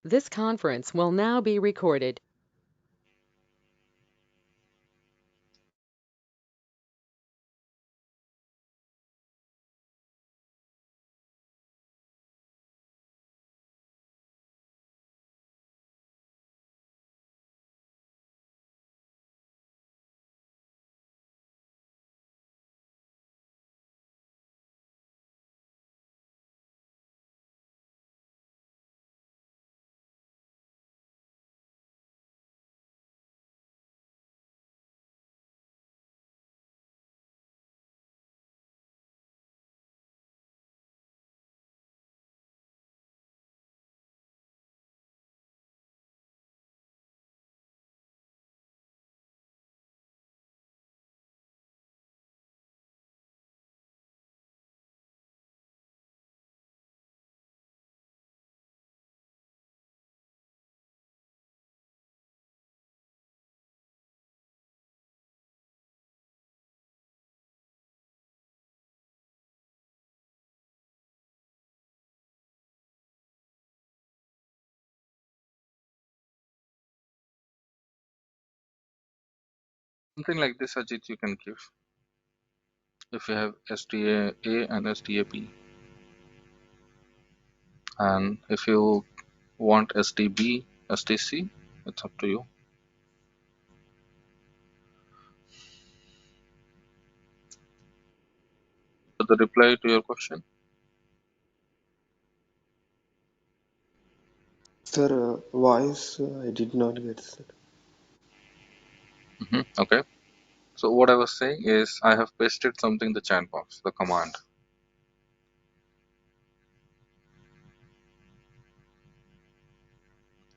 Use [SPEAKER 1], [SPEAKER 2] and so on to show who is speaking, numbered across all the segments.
[SPEAKER 1] This conference will now be recorded.
[SPEAKER 2] Something like this, Ajit, you can give if you have STA and STA-B. And if you want STB, STC, it's up to you. So the reply to your question?
[SPEAKER 3] Sir, voice, I did not get, sir.
[SPEAKER 2] Okay. So what I was saying is I have pasted something in the chat box, the command.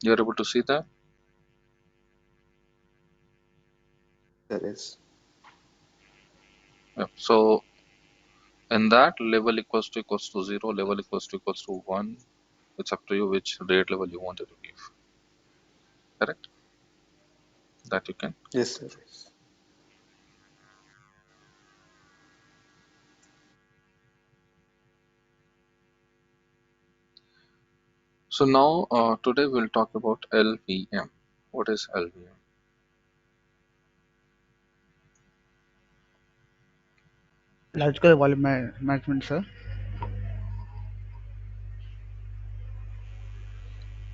[SPEAKER 2] You're able to see that?
[SPEAKER 3] There is.
[SPEAKER 2] Yeah. So in that, level equals to 0, level equals to 1. It's up to you which rate level you wanted to give. Correct? That you can.
[SPEAKER 3] Yes, sir. Yes.
[SPEAKER 2] So now today we'll talk about LVM. What is LVM?
[SPEAKER 4] Logical volume management, sir.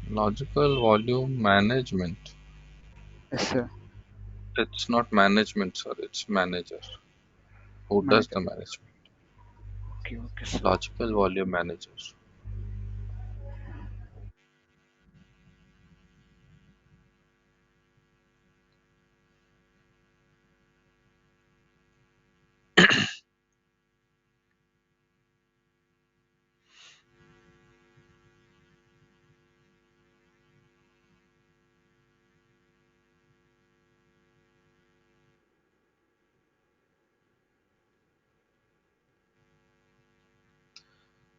[SPEAKER 2] Logical volume management.
[SPEAKER 4] Yes, sir.
[SPEAKER 2] It's not management, sir. It's manager. Who does
[SPEAKER 4] Manager.
[SPEAKER 2] the management?
[SPEAKER 4] Okay, okay, sir.
[SPEAKER 2] Logical volume manager.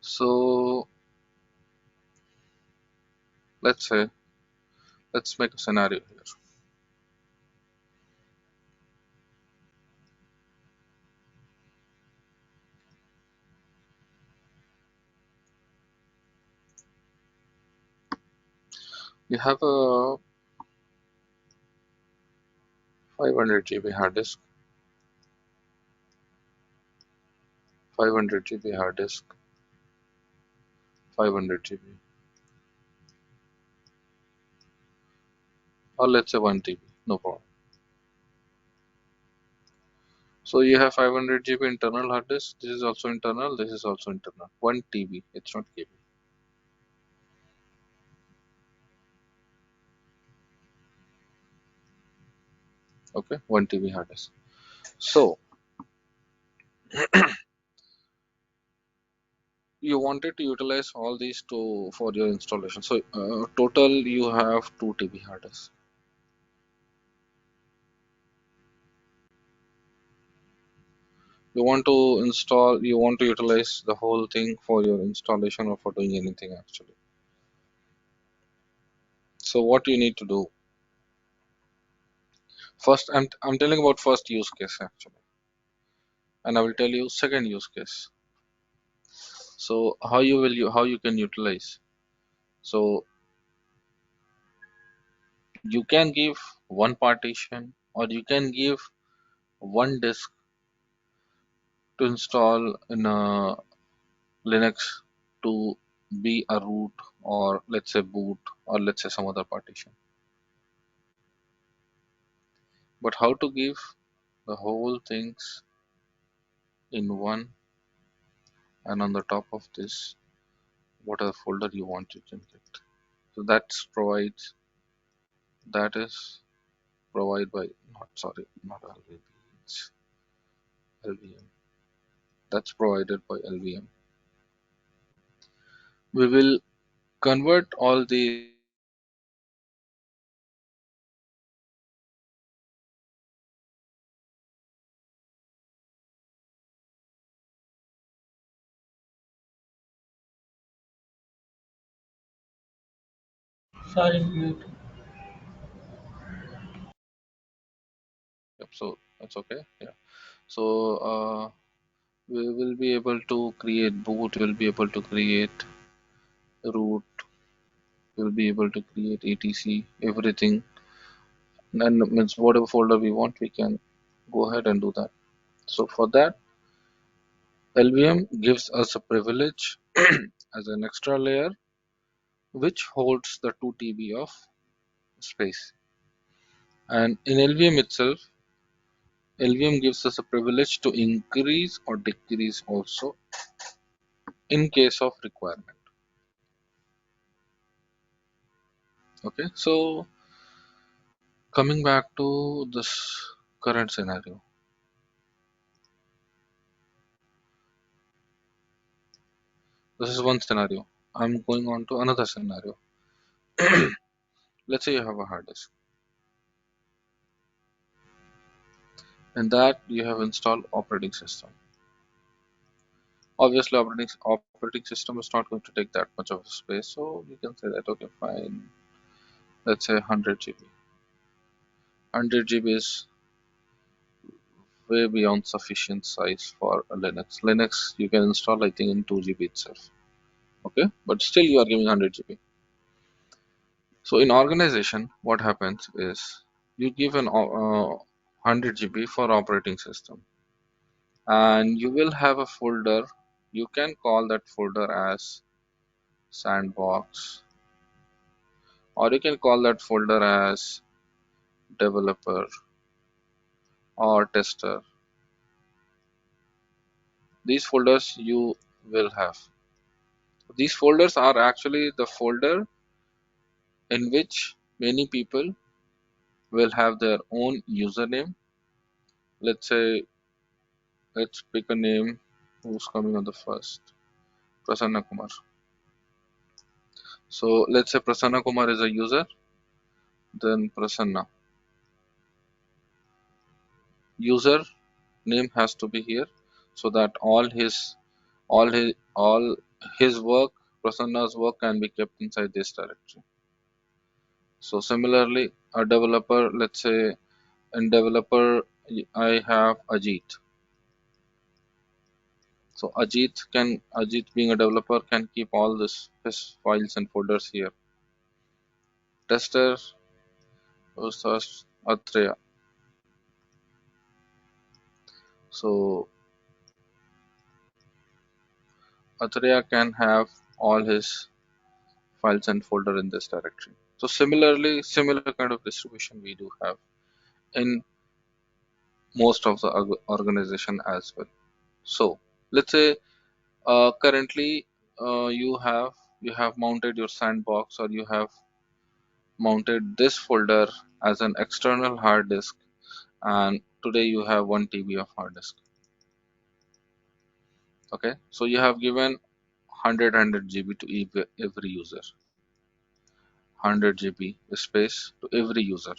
[SPEAKER 2] So let's say, let's make a scenario here. You have a 500 GB hard disk, 500 GB hard disk, 500 GB, or let's say 1 TB, no problem. So you have 500 GB internal hard disk. This is also internal. This is also internal. 1 TB. It's not KB. Okay, 1 TB hard disk. So you wanted to utilize all these to for your installation. So total you have 2 TB hard disk. You want to install, you want to utilize the whole thing for your installation or for doing anything actually. So what you need to do first, I'm telling about first use case actually, and I will tell you second use case. So how you can utilize. So You can give one partition, or you can give one disk to install in a Linux to be a root, or let's say boot, or let's say some other partition. But how to give the whole things in one, and on the top of this, whatever folder you want, you can get. So that is provided by, not sorry, not LVM, it's LVM. That's provided by LVM. We will convert all these
[SPEAKER 5] Sorry, mute.
[SPEAKER 2] Yep, so that's okay. Yeah. So we will be able to create boot, we'll be able to create root, we'll be able to create etc, everything, and means whatever folder we want, we can go ahead and do that. So for that, LVM gives us a privilege as an extra layer which holds the 2 TB of space. And in LVM itself, LVM gives us a privilege to increase or decrease also in case of requirement. Okay, so coming back to this current scenario, this is one scenario. I'm going on to another scenario. Let's say you have a hard disk. In that you have installed operating system. Obviously, operating system is not going to take that much of space, so you can say that okay, fine. Let's say 100 GB. 100 GB is way beyond sufficient size for a Linux. Linux you can install I think in 2 GB itself. Okay, but still you are giving 100 GB. So in organization, what happens is you give an 100 GB for operating system, and you will have a folder. You can call that folder as sandbox, or you can call that folder as developer or tester. These folders you will have. These folders are actually the folder in which many people will have their own username. Let's say, let's pick a name who's coming on the first. Prasanna Kumar. So let's say Prasanna Kumar is a user, then Prasanna. User name has to be here so that all his work, Prasanna's work can be kept inside this directory. So similarly, a developer, let's say in developer I have Ajit. So Ajit being a developer can keep all his files and folders here. Tester versus Atreya. So Atreya can have all his files and folder in this directory. So similarly, similar kind of distribution we do have in most of the organization as well. So let's say currently you have mounted your sandbox, or you have mounted this folder as an external hard disk, and today you have 1 TB of hard disk. Okay, so you have given 100 GB to every user, 100 GB space to every user,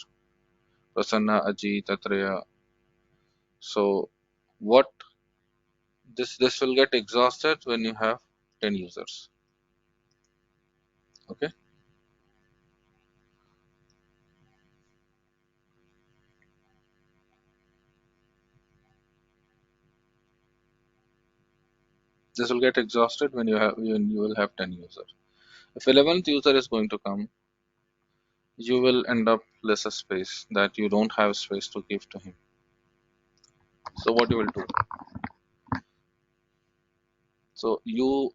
[SPEAKER 2] Prasanna, Ajit, Atreya. So what this will get exhausted when you have 10 users. Okay, this will get exhausted when you will have 10 users. If 11th user is going to come, you will end up lesser space that you don't have space to give to him. So what you will do? So you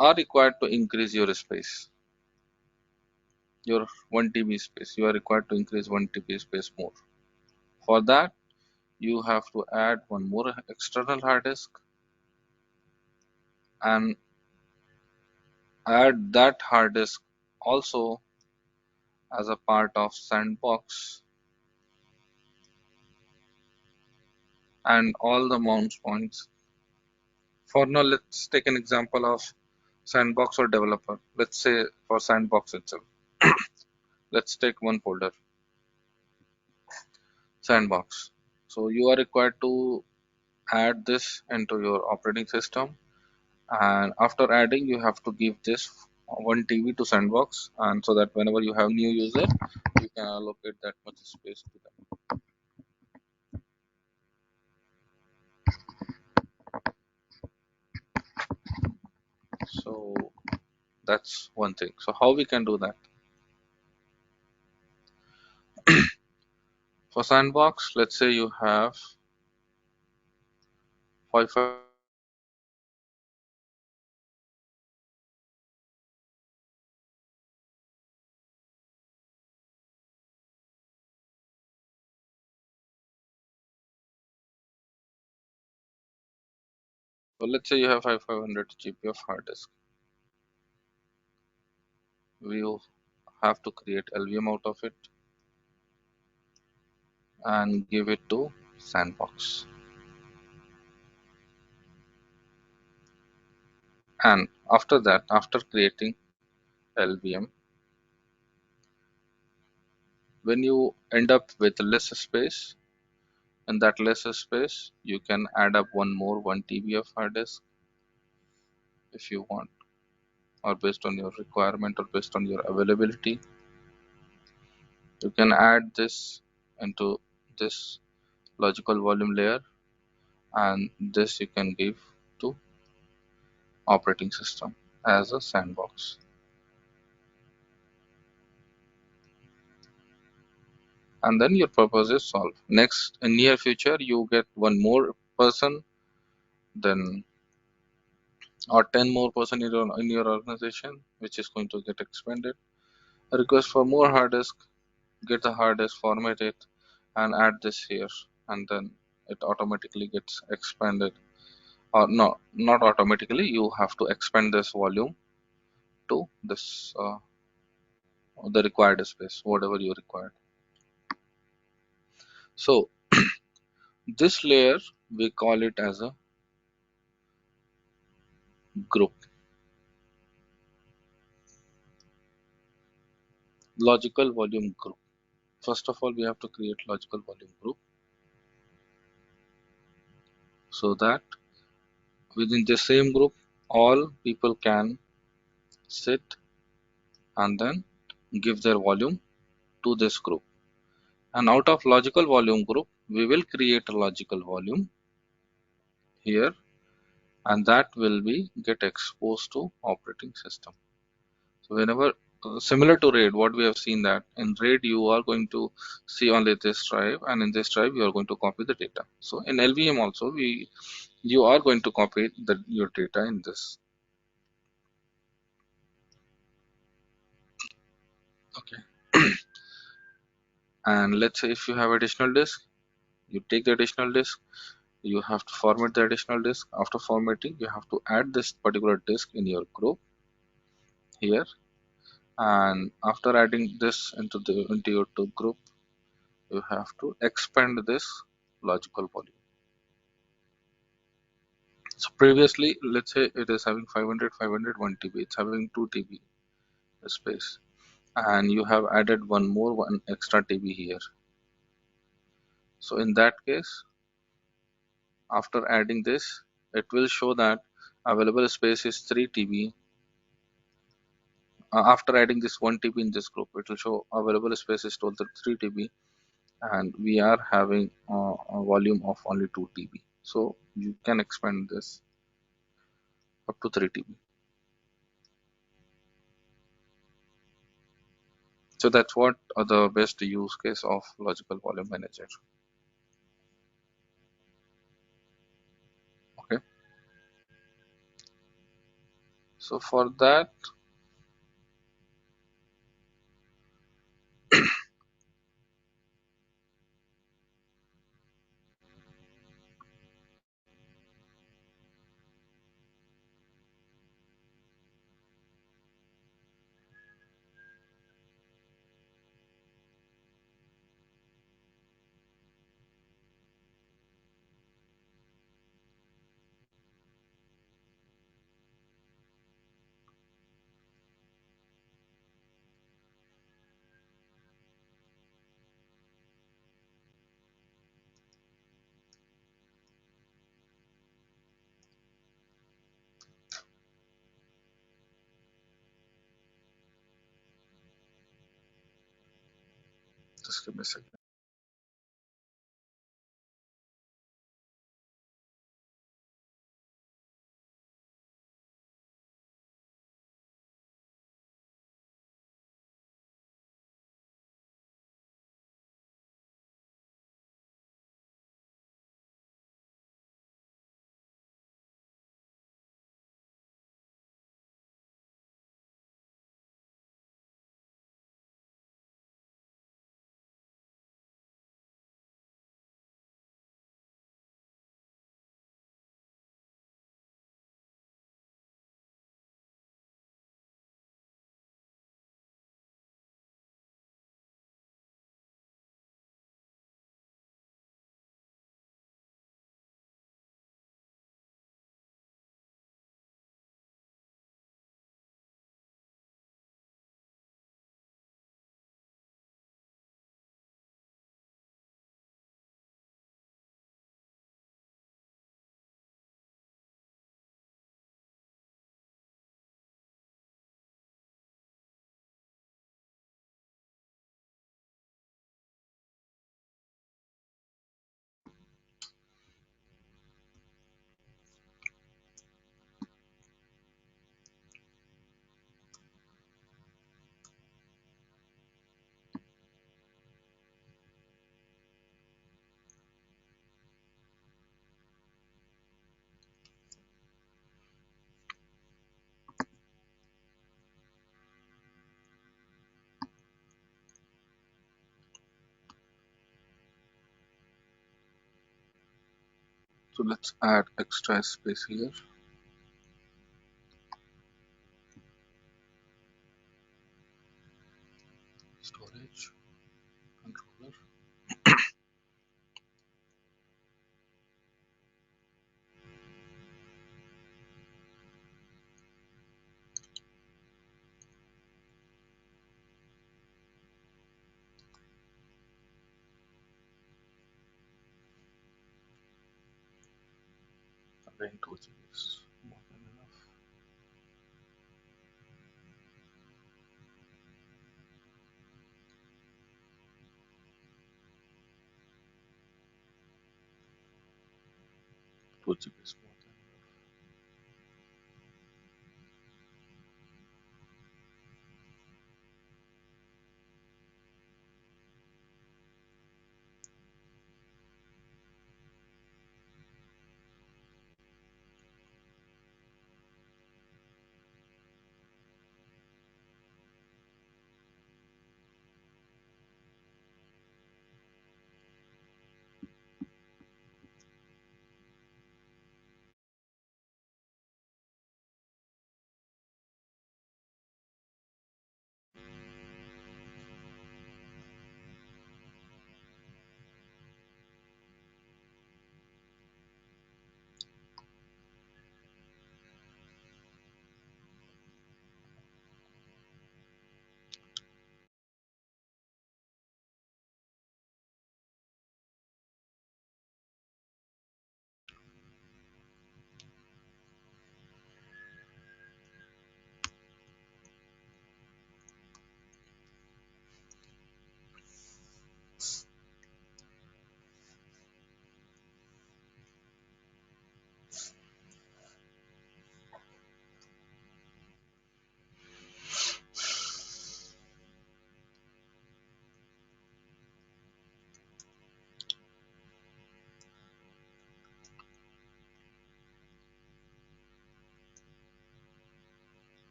[SPEAKER 2] are required to increase your space, your 1 TB space. You are required to increase 1 TB space more. For that, you have to add one more external hard disk and add that hard disk also as a part of sandbox, and all the mount points. For now, let's take an example of sandbox or developer. Let's say for sandbox itself, let's take one folder, sandbox. So you are required to add this into your operating system, and after adding you have to give this 1 TB to sandbox, and so that whenever you have new user you can allocate that much space to them. So that's one thing. So how we can do that? For sandbox, let's say you have 500 so let's say you have 500 GB of hard disk. We have to create LVM out of it and give it to sandbox. And after that, after creating LVM, when you end up with less space, in that less space you can add up one more 1 TB of hard disk if you want, or based on your requirement or based on your availability. You can add this into this logical volume layer, and this you can give to operating system as a sandbox. And then your purpose is solved. Next, in near future, you get one more person, then or 10 more person in your organization, which is going to get expanded. A request for more hard disk, get the hard disk, format it, and add this here, and then it automatically gets expanded. Or no, not automatically. You have to expand this volume to this the required space, whatever you required. So this layer we call it as a group, logical volume group. First of all, we have to create logical volume group so that within the same group all people can sit and then give their volume to this group. And out of logical volume group, we will create a logical volume here, and that will be get exposed to operating system. So whenever similar to RAID, what we have seen that in RAID you are going to see only this drive, and in this drive you are going to copy the data. So in LVM also you are going to copy your data in this. Okay. And let's say if you have additional disk, you take the additional disk, you have to format the additional disk. After formatting, you have to add this particular disk in your group here, and after adding this into your two group, you have to expand this logical volume. So previously, let's say it is having 500 1 TB, it's having 2 TB space, and you have added one extra TB here. So in that case, after adding this, it will show that available space is 3 TB. After adding this 1 TB in this group, it will show available space is total 3 TB, and we are having a volume of only 2 TB. So you can expand this up to 3 TB. So that's what are the best use case of logical volume manager. Okay. So for that, just give me a second. So let's add extra space here. Storage, controller. Again, 2 GB is more than enough. 2 GB is more than enough.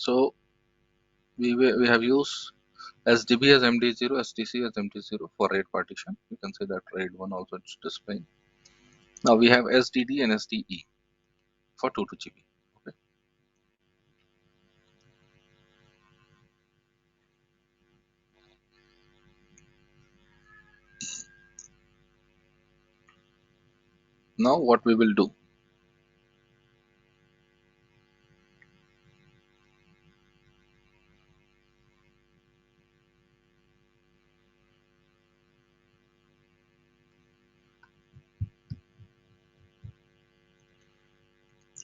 [SPEAKER 2] So we have used SDB as MD0, SDC as MD0 for RAID partition. You can say that RAID 1 also is displaying. Now we have SDD and SDE for 2 GB. Okay. Now what we will do,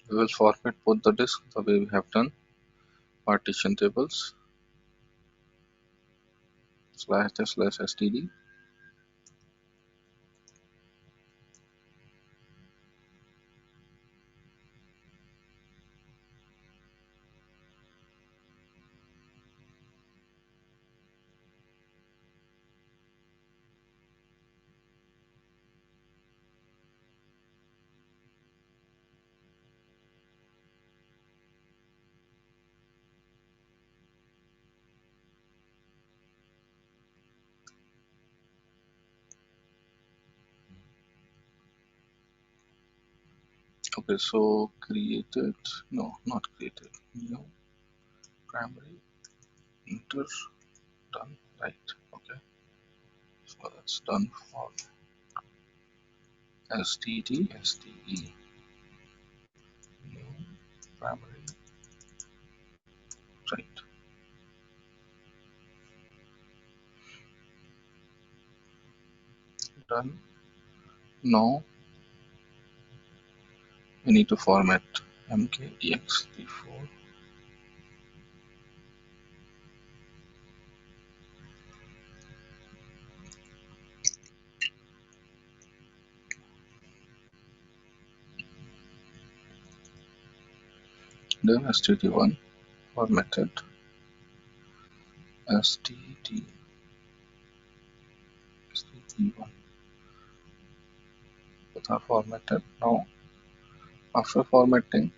[SPEAKER 2] we will format both the disks the way we have done. Partition tables // STD. Okay, so created, no, not created, new primary enter done, right? Okay, so that's done for STD, STE, new primary, right? Done. Now we need to format MKEX34. Then STD1 formatted, STD, STD1 both are formatted. Now after formatting,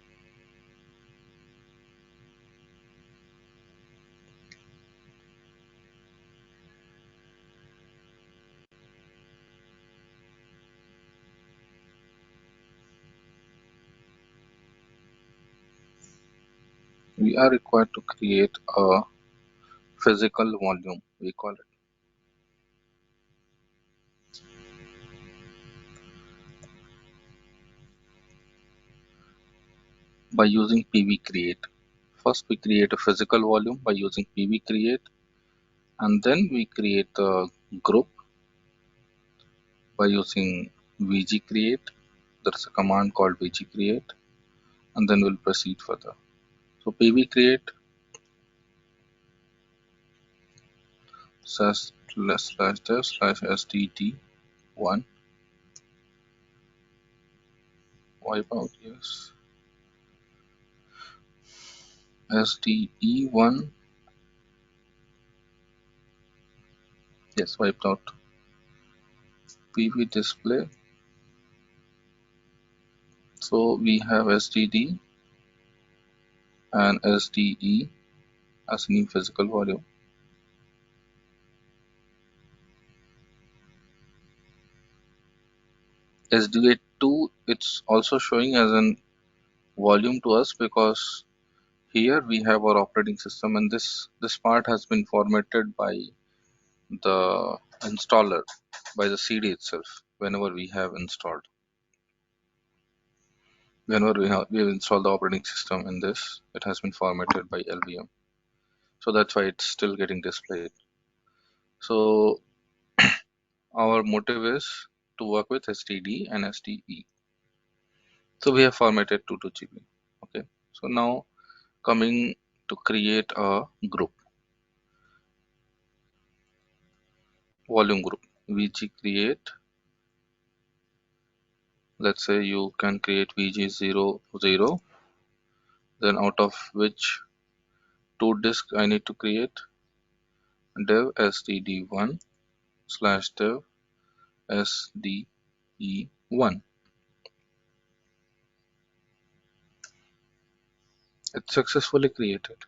[SPEAKER 2] we are required to create a physical volume, we call it, by using PV create. First we create a physical volume by using PV create, and then we create a group by using VG create. There is a command called VG create, and then we'll proceed further. So PV create //dev/STD1 wipeout, yes, SDE1, yes, wiped out. PV display, so we have STD and SDE as new physical volume. SDA2, it's also showing as an volume to us because here we have our operating system, and this part has been formatted by the installer, by the CD itself. Whenever we have installed, whenever we have installed the operating system in this, it has been formatted by LVM. So that's why it's still getting displayed. So our motive is to work with STD and STE. So we have formatted to 2 GB. Okay. So now coming to create a group, volume group, VG create. Let's say you can create VG00, then out of which 2 disk I need to create, dev STD1 /dev SDE1. It's successfully created.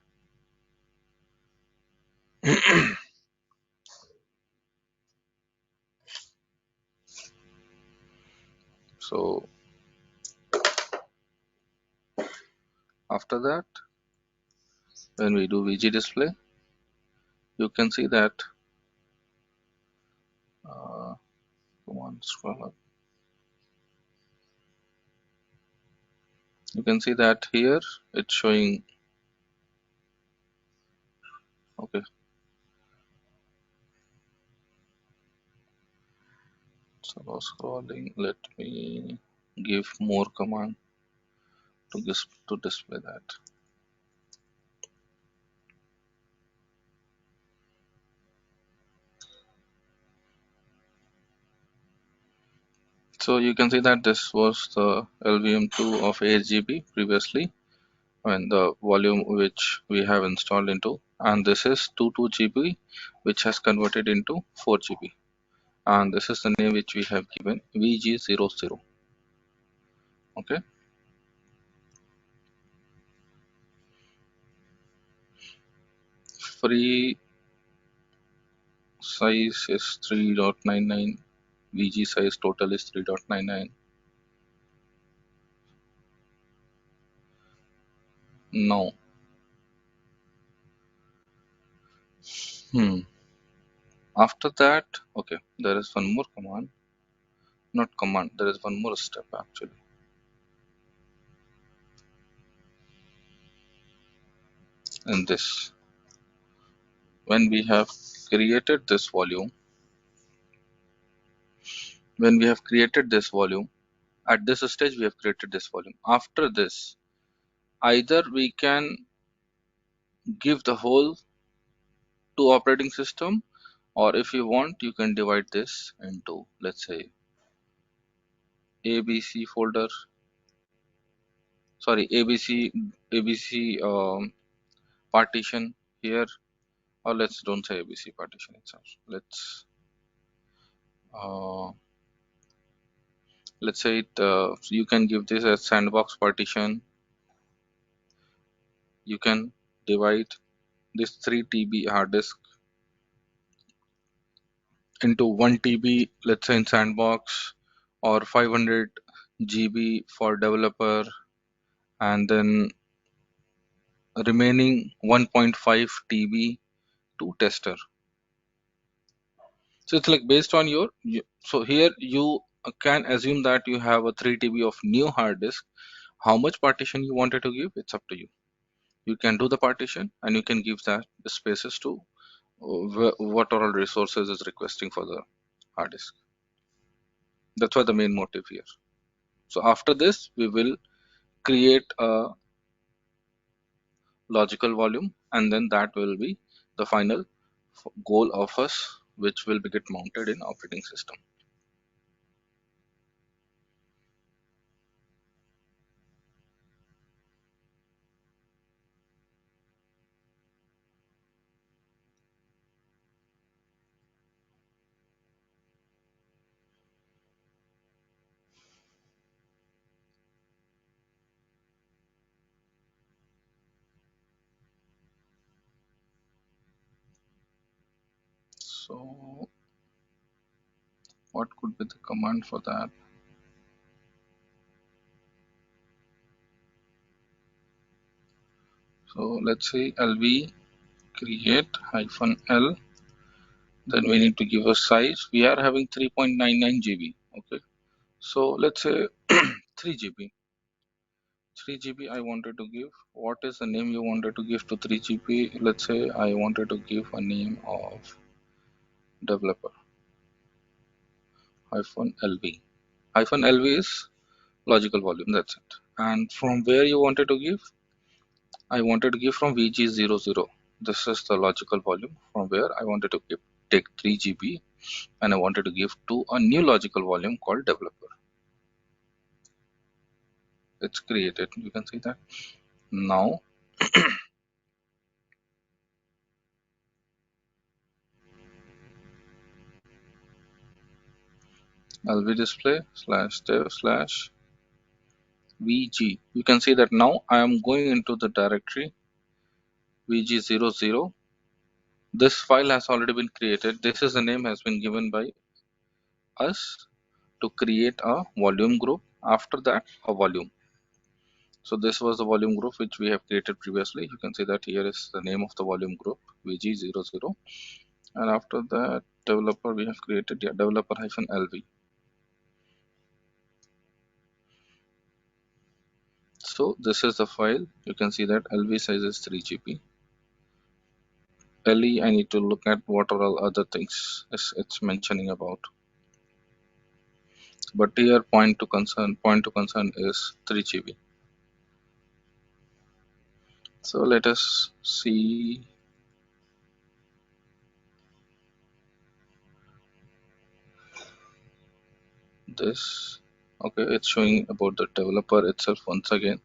[SPEAKER 2] So after that, when we do VG display, you can see that, come on, scroll up. You can see that here it's showing, okay, so scrolling, let me give more command to display that. So you can see that this was the LVM2 of 8 GB previously, and the volume which we have installed into, and this is 22 GB which has converted into 4 GB, and this is the name which we have given VG00. Okay, free size is 3.99, VG size total is 3.99. Now, after that, okay, there is one more command, not command, there is one more step actually. In this, when we have created this volume, at this stage we have created this volume. After this, either we can give the whole to operating system, or if you want, you can divide this into, let's say, ABC folder, sorry, ABC partition here, or let's don't say ABC partition itself. Uh, let's say you can give this as sandbox partition. You can divide this 3 TB hard disk into 1 TB, let's say in sandbox, or 500 GB for developer, and then remaining 1.5 TB to tester. So it's like based on so here you can assume that you have a 3 TB of new hard disk. How much partition you wanted to give, it's up to you. You can do the partition and you can give that the spaces to what all resources is requesting for the hard disk. That's why the main motive here. So after this, we will create a logical volume, and then that will be the final goal of us, which will be get mounted in operating system. So what could be the command for that? So let's say LV create -L, then we need to give a size. We are having 3.99 GB. Okay, so let's say 3 GB. 3 GB I wanted to give. What is the name you wanted to give to 3 GB? Let's say I wanted to give a name of developer -LV. -LV is logical volume, that's it. And from where you wanted to give? I wanted to give from VG00. This is the logical volume from where I wanted to take 3 GB, and I wanted to give to a new logical volume called developer. It's created, you can see that. Now LV display /dev/ VG. You can see that now I am going into the directory VG00, This file has already been created. This is the name has been given by us to create a volume group. After that, a volume. So this was the volume group which we have created previously. You can see that here is the name of the volume group VG00, and after that developer we have created developer -LV. So this is the file. You can see that LV size is 3 GB. LE, I need to look at what are all other things it's mentioning about. But here point to concern is 3 GB. So let us see this. Okay, it's showing about the developer itself once again.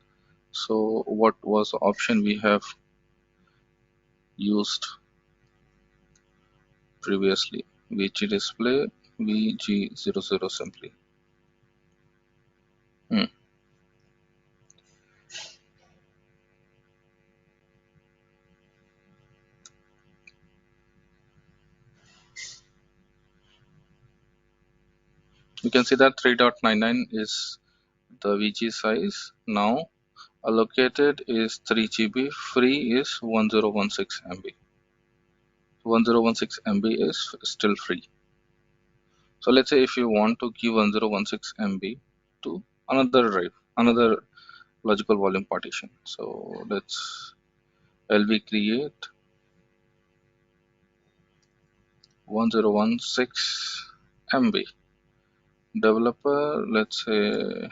[SPEAKER 2] So what was the option we have used previously? VG display VG00 simply. You can see that 3.99 is the VG size. Now allocated is 3 GB, free is 1016 MB. 1016 MB is still free. So let's say if you want to give 1016 MB to another drive, another logical volume partition. So let's LV create 1016 MB. Developer, let's say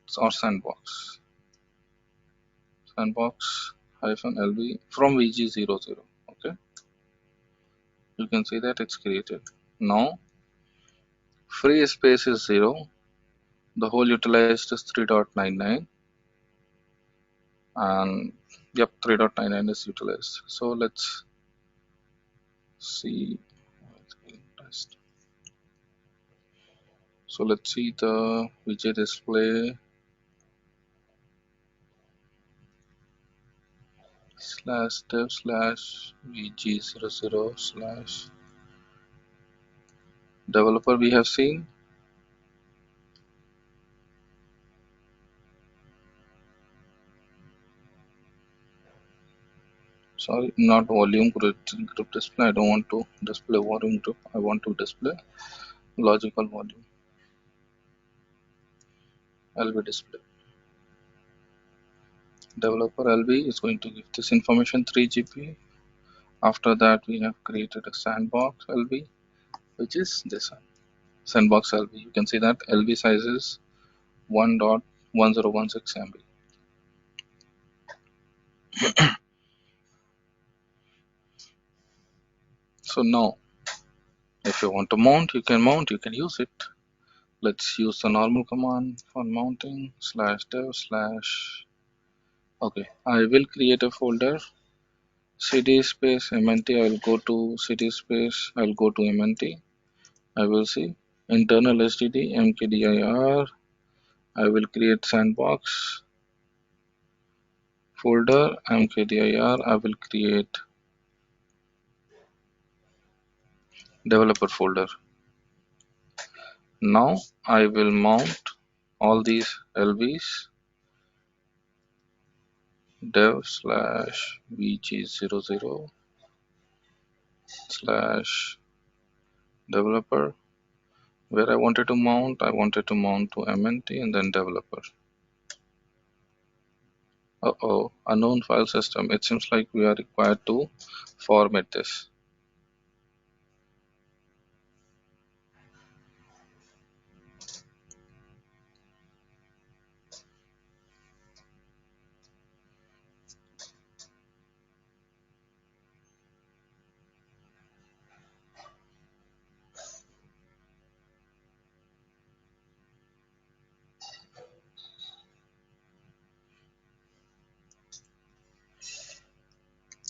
[SPEAKER 2] it's our sandbox. Sandbox -LV from VG00. Okay, you can see that it's created. Now free space is 0. The whole utilized is 3.99, and yep, 3.99 is utilized. So let's see. So let's see the VG display /dev VG00 / developer we have seen. Sorry, not volume group display. I don't want to display volume group. I want to display logical volume. LV display. Developer LV is going to give this information 3 GB. After that, we have created a sandbox LV, which is this one. Sandbox LV. You can see that LV size is 1.1016 MB. So now, if you want to mount, you can use it. Let's use the normal command for mounting /dev/. Okay, I will create a folder cd space mnt. I will go to cd space. I will go to mnt. I will see internal std mkdir. I will create sandbox folder mkdir. I will create developer folder. Now I will mount all these LVs dev/vg00/developer. Where I wanted to mount to MNT and then developer. Unknown file system. It seems like we are required to format this.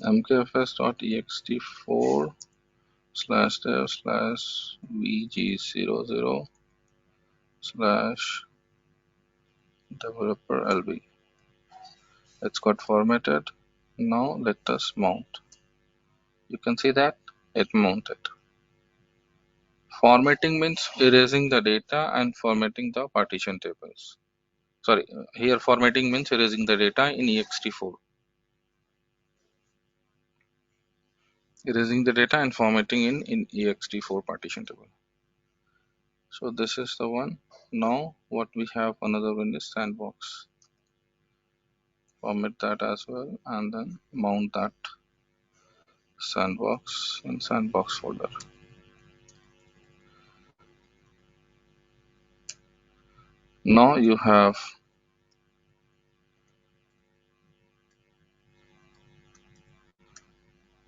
[SPEAKER 2] mkfs.ext4/dev/vg00/developer LV. It's got formatted. Now let us mount. You can see that it mounted. Formatting means erasing the data and formatting the partition tables. Sorry, here formatting means erasing the data in ext4. Erasing the data and formatting in ext4 partition table. So this is the one. Now what we have, another one is sandbox. Format that as well and then mount that sandbox in sandbox folder. Now you have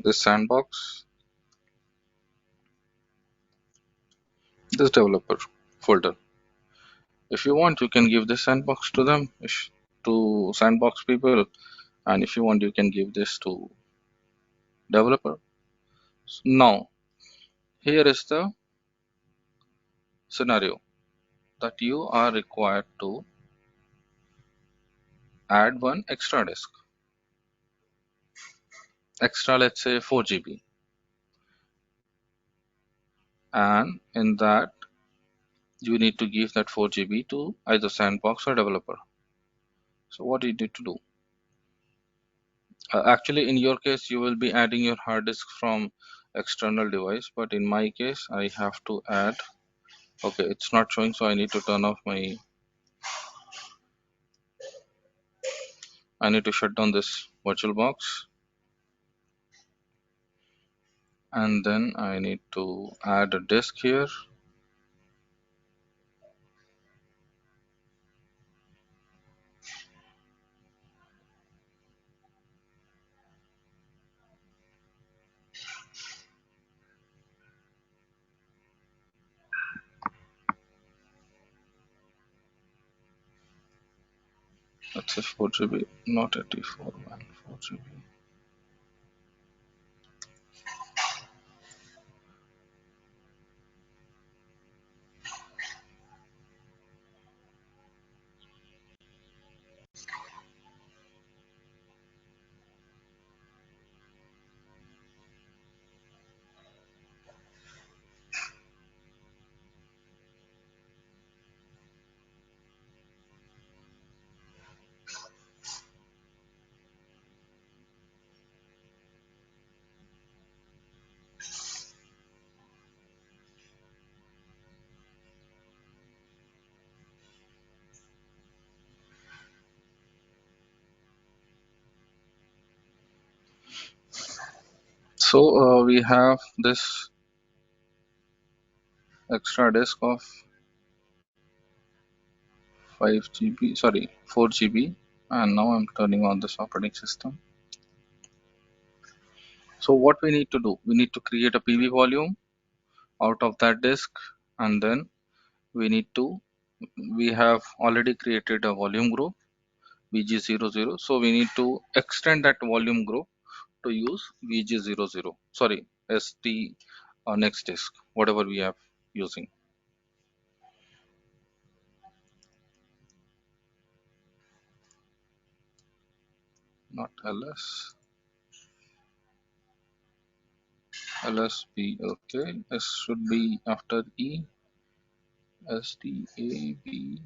[SPEAKER 2] this sandbox, this developer folder. If you want, you can give this sandbox to them, to sandbox people, and if you want, you can give this to developer. Now, here is the scenario that you are required to add one extra disk, extra, let's say 4 GB, and in that you need to give that 4 GB to either sandbox or developer. So what do you need to do? Actually, in your case, you will be adding your hard disk from external device, but in my case, I have to add. Okay, it's not showing, so I need to turn off my. I need to shut down this virtual box, and then I need to add a disk here. That's a 4 GB, not a T4 one, 4 GB. So we have this extra disk of 5 GB, sorry, 4 GB, and now I'm turning on this operating system. So what we need to do, we need to create a PV volume out of that disk, and then we have already created a volume group VG00, so we need to extend that volume group to use VG00, sorry, ST next disk, whatever we have using. Not LS, LSB, okay, S should be after E, STAB.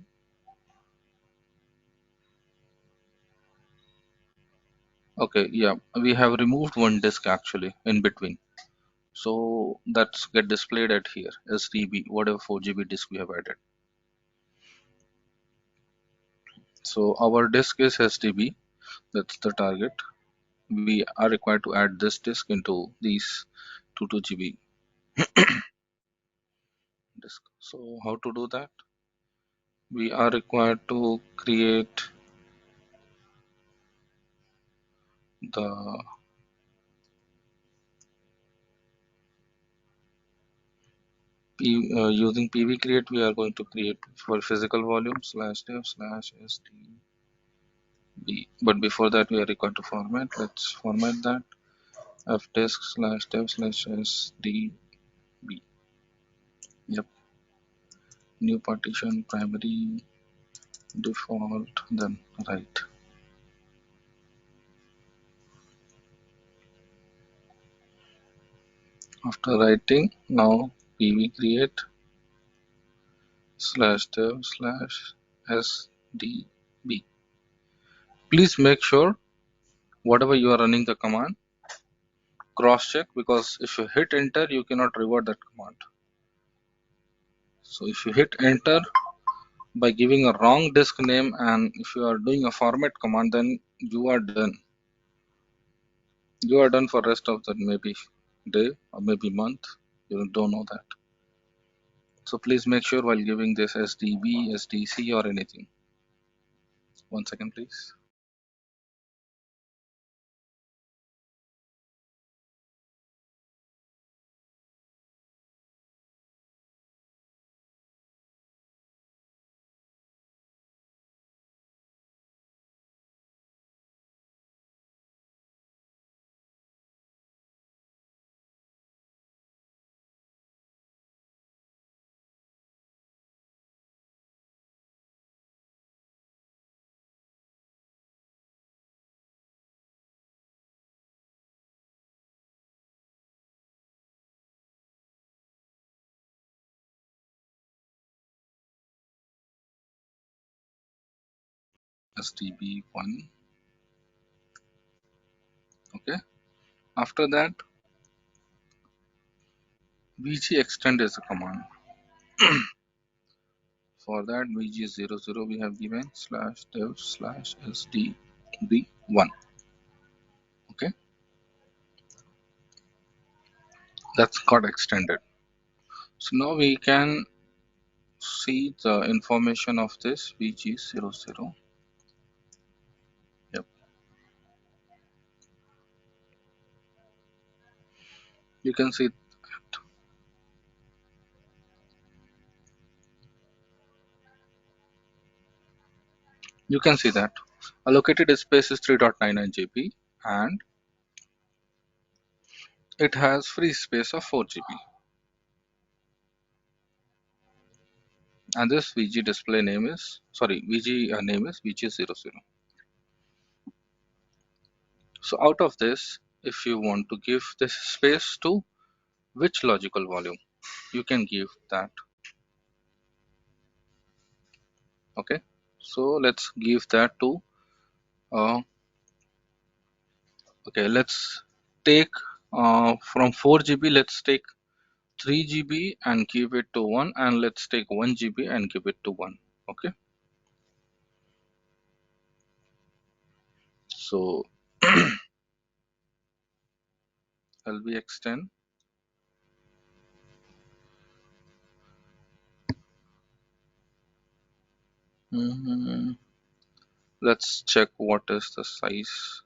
[SPEAKER 2] Okay, yeah, we have removed one disk actually in between. So that's get displayed at here, STB, whatever 4 GB disk we have added. So our disk is STB, that's the target. We are required to add this disk into these 2 GB disk. So how to do that? We are required to create the using PV create. We are going to create for physical volume /dev/STB. But before that, we are required to format. Let's format that fdisk/dev/STB. Yep. New partition, primary, default, then right. After writing, now pv create /dev /sdb. Please make sure whatever you are running the command, cross check, because if you hit enter, you cannot revert that command. So if you hit enter by giving a wrong disk name, and if you are doing a format command, then you are done. You are done for rest of the maybe day or maybe month. You don't know that. So please make sure while giving this SDB, SDC or anything. 1 second, please. SDB1. Okay. After that, VG extend is a command. For that, VG00 we have given /dev /sdb1. Okay, that's got extended. So now we can see the information of this VG00. Yep, you can see that allocated space is 3.99 GB and it has free space of 4 GB. And this VG display name is VG name is VG00. So out of this, if you want to give this space to which logical volume, you can give that. Okay, so let's give that to okay, let's take from 4 GB, let's take 3 GB and give it to 1, and let's take 1 GB and give it to 1. Okay, so LV extend. Let's check what is the size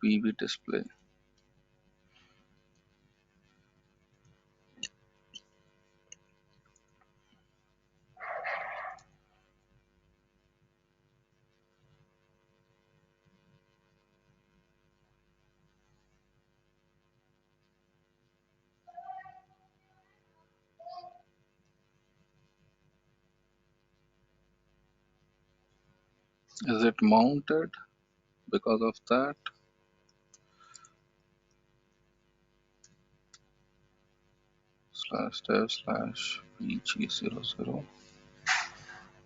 [SPEAKER 2] PV display. Is it mounted? Because of that, /dev /vg00,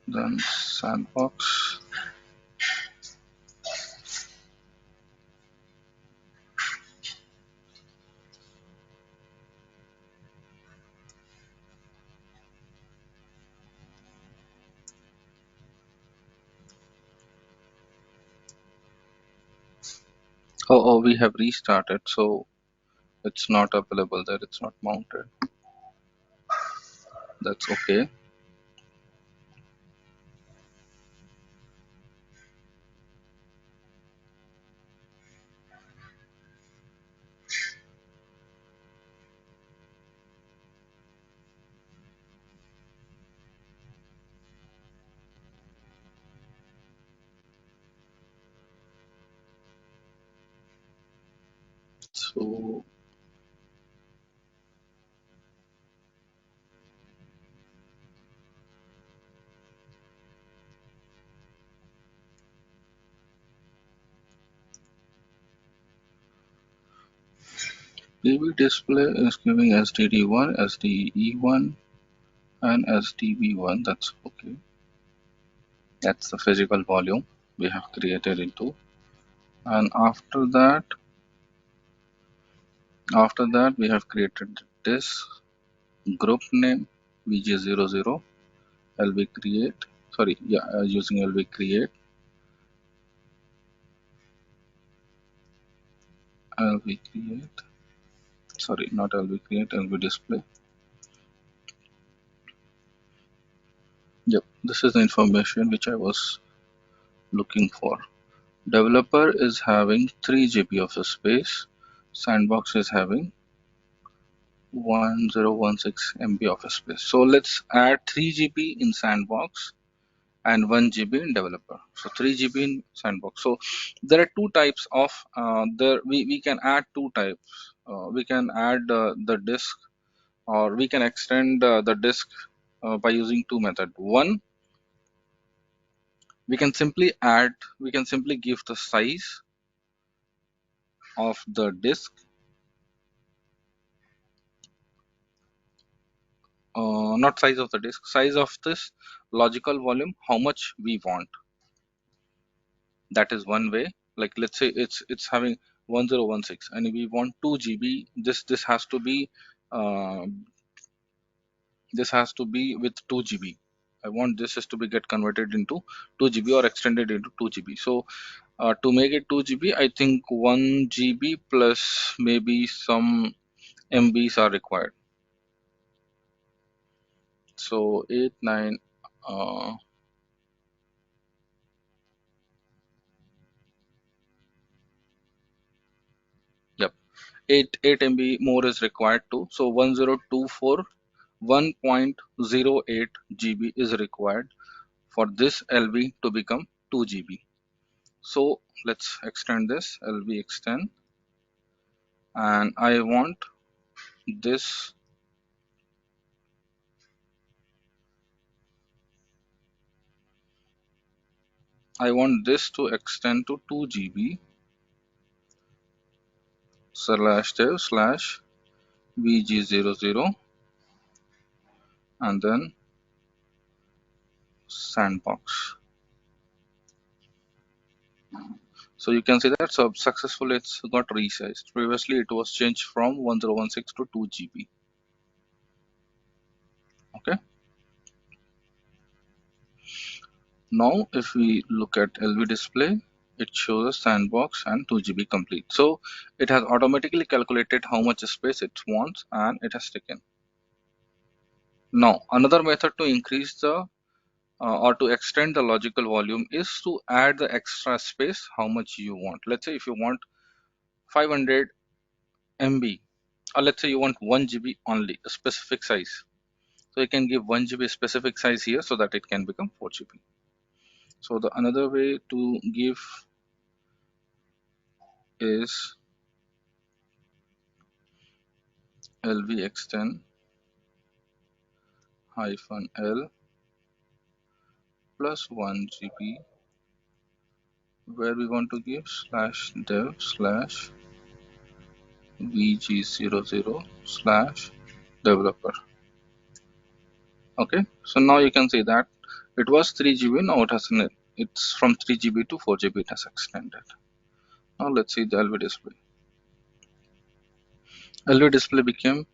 [SPEAKER 2] then sandbox. Oh, we have restarted, so it's not available there. It's not mounted. That's okay. So DB display is giving SDD1, SDE1, and SDB1. That's okay. That's the physical volume we have created into. And after that we have created this group name VG00 LV create. Sorry, yeah, using LV create, LV create. Sorry, not LV create, LV display. Yep, this is the information which I was looking for. Developer is having 3 GB of space. Sandbox is having 1016 MB of space. So let's add 3 GB in Sandbox and 1 GB in developer. So 3 GB in Sandbox. So there are two types of we can add two types. We can add the disk, or we can extend the disk by using two methods. One, we can simply give the size of the disk, not size of the disk, size of this logical volume, how much we want. That is one way. Like, let's say it's having 1016 and we want 2 GB. This has to be uh, with 2 GB. I want this is to be get converted into 2 GB or extended into 2 GB. So to make it 2 GB, I think 1 GB plus maybe some MBs are required. So 8 9 yep, 8 MB more is required too. So 1024 1.08 GB is required for this LV to become 2 GB. So let's extend this LV extend, and I want this to extend to 2 GB slash dev slash VG00 and then sandbox. So you can see that successfully it's got resized. Previously it was changed from 1016 to 2 GB. Okay. Now if we look at LV display, it shows sandbox and 2 GB complete. So it has automatically calculated how much space it wants and it has taken. Now another method to increase the or to extend the logical volume is to add the extra space how much you want. Let's say if you want 500 MB, or let's say you want 1 GB only, a specific size. So you can give 1 GB specific size here so that it can become 4 GB. So the another way to give is LV extend hyphen L plus 1 GB, where we want to give slash dev slash VG00 slash developer. Okay, so now you can see that it was 3 GB, now it's from 3 GB to 4 GB, it has extended. Now let's see the LV display. LV display became,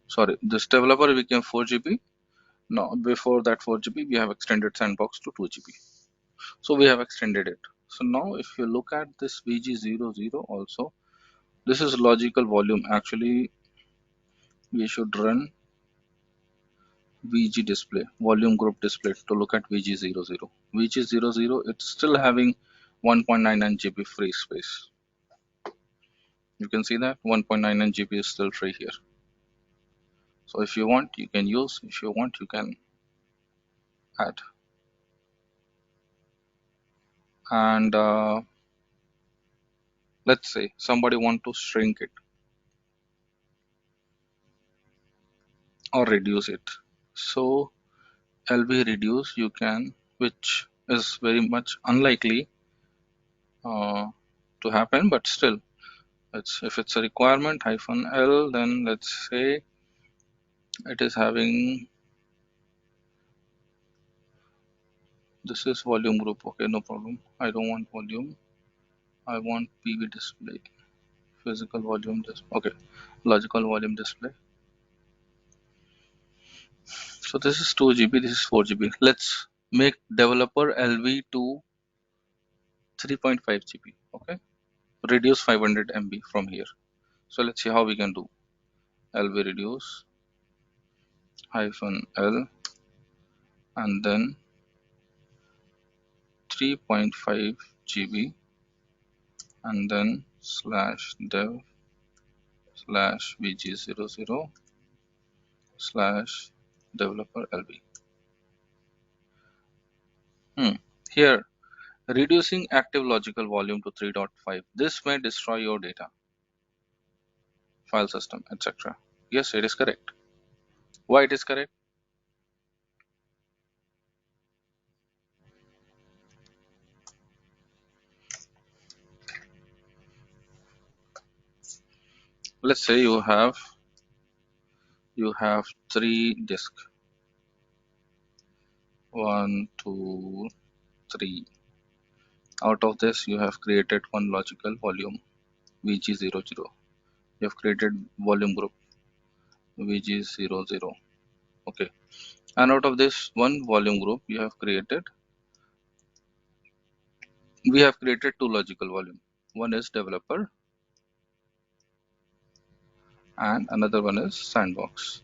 [SPEAKER 2] sorry, this developer became 4 GB. Now before that 4 GB, we have extended sandbox to 2 GB. So we have extended it. So now if you look at this VG00 also, this is logical volume. Actually, we should run VG display, volume group display, to look at VG00. VG00, it's still having 1.99 GB free space. You can see that 1.99 GB is still free here. So if you want, you can use. If you want, you can add. And let's say somebody want to shrink it or reduce it. So LV reduce you can, which is very much unlikely to happen, but still if it's a requirement -L, then let's say it is having, this is volume group. Okay, no problem. I don't want volume. I want PV display, physical volume display. Okay, logical volume display. So this is 2 GB, this is 4 GB. Let's make developer LV to 3.5 GB. Okay, reduce 500 MB from here. So let's see how we can do. LV reduce -L and then 3.5 GB and then /dev /vg00 /developer LV. Here, reducing active logical volume to 3.5. This may destroy your data, file system, etc. Yes, it is correct. Why it is correct? Let's say you have 3 disks. 1, 2, 3. Out of this, you have created one logical volume, VG00. You have created volume group, VG00. Okay. And out of this one volume group, we have created two logical volume. One is developer and another one is sandbox.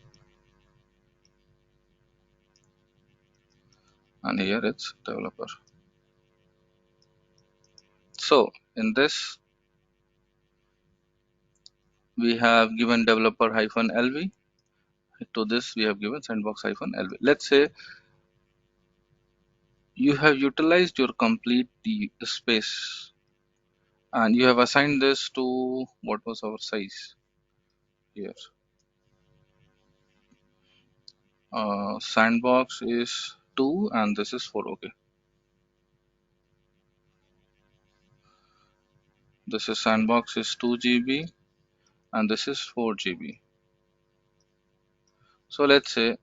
[SPEAKER 2] And here it's developer. So in this, we have given developer -LV. To this, we have given sandbox -LV. Let's say you have utilized your complete space and you have assigned this to, what was our size here? Sandbox is 2 and this is 4. Okay, this is sandbox is 2 GB and this is 4 GB. So let's say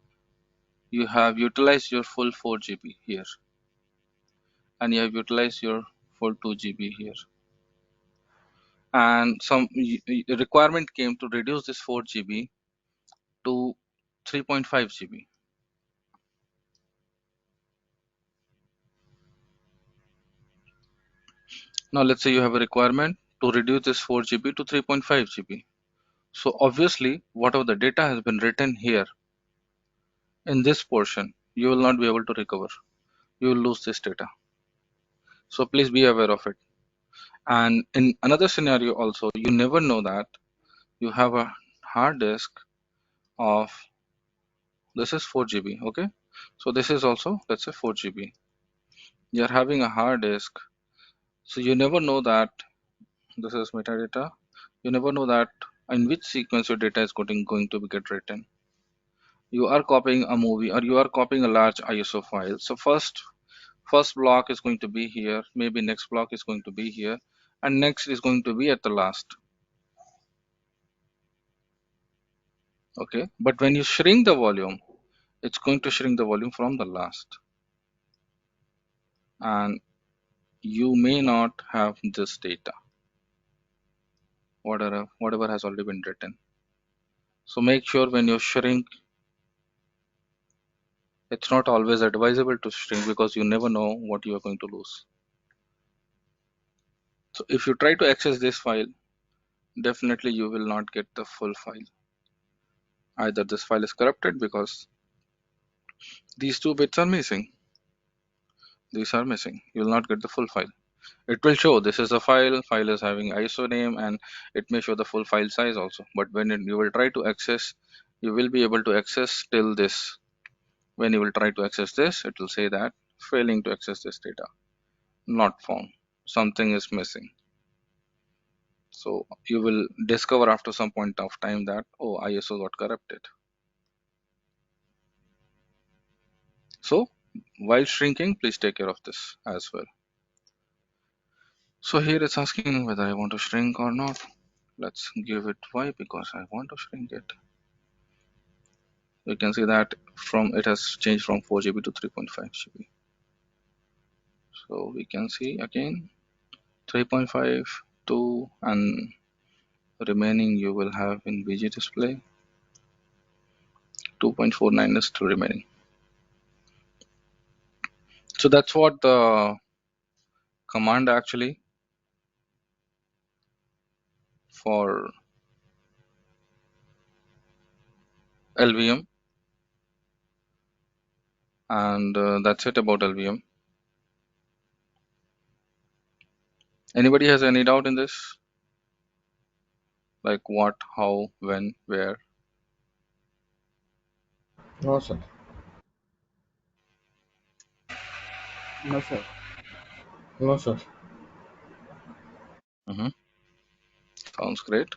[SPEAKER 2] you have utilized your full 4 GB here and you have utilized your full 2 GB here, and some requirement came to reduce this 4 GB to 3.5 GB. Now let's say you have a requirement to reduce this 4 GB to 3.5 GB. So obviously whatever the data has been written here in this portion, you will not be able to recover. You will lose this data. So please be aware of it. And in another scenario also, you never know that you have a hard disk of, this is 4 GB. Okay, so this is also, let's say, 4 GB. You're having a hard disk, so you never know that this is metadata. You never know that in which sequence your data is going to be get written. You are copying a movie or you are copying a large ISO file. So first block is going to be here, maybe next block is going to be here, and next is going to be at the last. Okay, but when you shrink the volume, it's going to shrink the volume from the last, and you may not have this data, whatever has already been written. So make sure when you shrink, it's not always advisable to shrink because you never know what you are going to lose. So if you try to access this file, definitely you will not get the full file. Either this file is corrupted because these 2 bits are missing. These are missing. You will not get the full file. It will show this is a file is having ISO name, and it may show the full file size also. But when you will try to access, you will be able to access till this. When you will try to access this, it will say that failing to access this data, not found. Something is missing. So you will discover after some point of time that, oh, ISO got corrupted. So while shrinking, please take care of this as well. So here it's asking whether I want to shrink or not. Let's give it Y because I want to shrink it. You can see that from it has changed from 4 GB to 3.5 GB. So we can see again 3.5, 2, and remaining you will have in BG display. 2.49 is still remaining. So that's what the command actually for LVM, and that's it about LVM. Anybody has any doubt in this? Like what, how, when, where?
[SPEAKER 3] No, sir.
[SPEAKER 4] No, sir.
[SPEAKER 3] No, sir.
[SPEAKER 2] Hmm. Sounds great.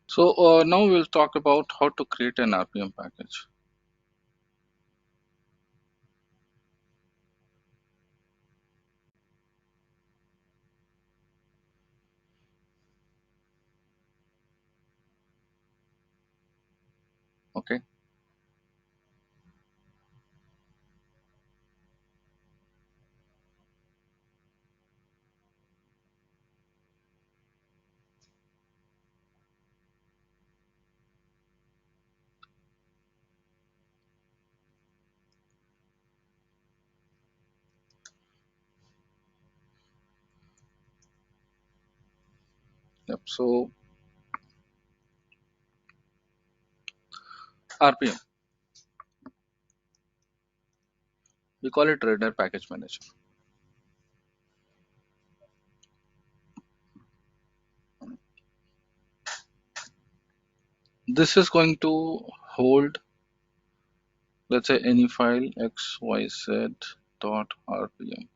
[SPEAKER 2] So now we'll talk about how to create an RPM package. Okay. Yep. So RPM, we call it Radar Package Manager. This is going to hold, let's say, any file xyz dot RPM.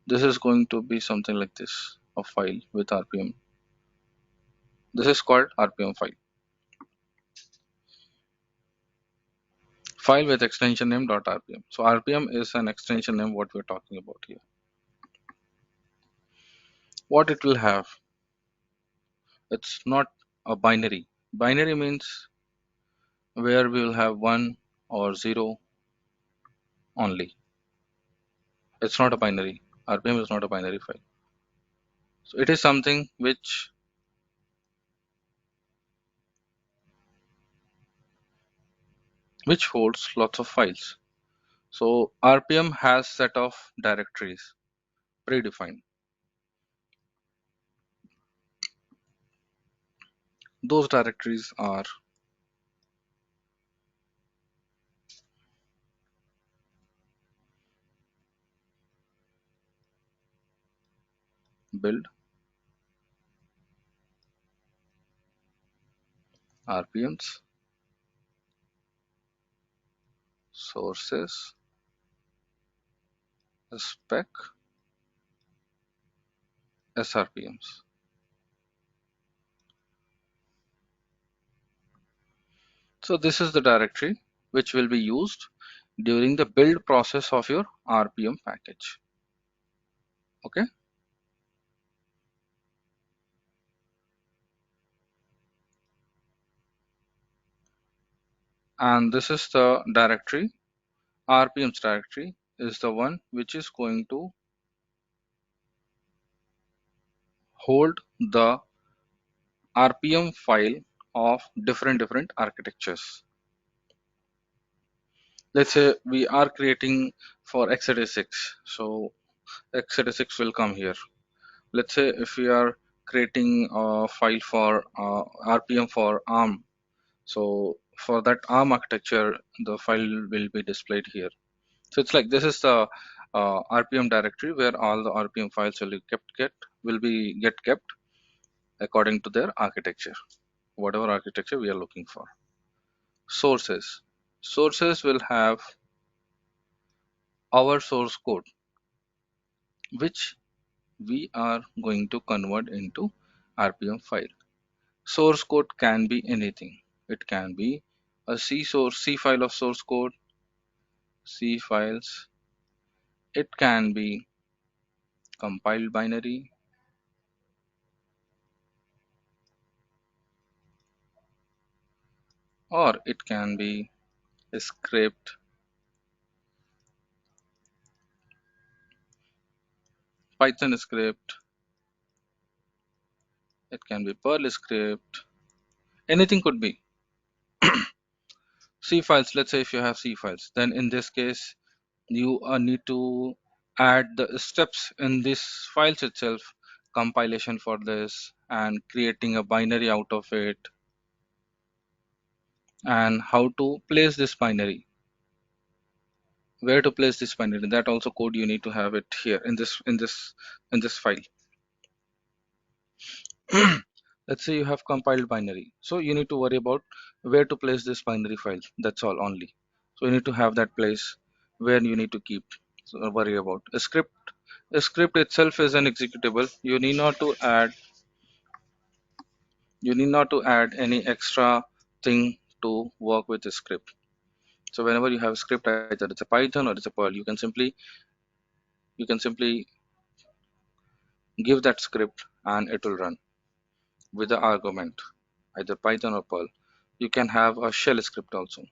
[SPEAKER 2] This is going to be something like this, a file with RPM. This is called RPM file. File with extension name .rpm. So RPM is an extension name what we're talking about here. What it will have, it's not a binary. Binary means where we will have 1 or 0 only. It's not a binary. RPM is not a binary file. So it is something which holds lots of files. So RPM has set of directories predefined. Those directories are build, RPMs, sources, spec, SRPMs. So this is the directory which will be used during the build process of your RPM package. Okay. And this is the directory. RPMs directory is the one which is going to hold the RPM file of different architectures. Let's say we are creating for x86, so x86 will come here. Let's say if we are creating a file for RPM for ARM, so for that ARM architecture, the file will be displayed here. So it's like this is the RPM directory where all the RPM files will be kept according to their architecture, whatever architecture we are looking for. Sources will have our source code, which we are going to convert into RPM file. Source code can be anything. It can be a C file of source code, C files. It can be compiled binary, or it can be a script, Python script. It can be Perl script. Anything could be. C files. Let's say if you have C files, then in this case you need to add the steps in this files itself, compilation for this and creating a binary out of it, and how to place this binary, where to place this binary. That also code you need to have it here in this file. Let's say you have compiled binary, so you need to worry about where to place this binary file. That's all only. So you need to have that place where you need to keep. So worry about a script. A script itself is an executable. You need not to add any extra thing to work with the script. So whenever you have a script, either it's a Python or it's a Perl, you can simply give that script and it will run with the argument, either Python or Perl. You can have a shell script also,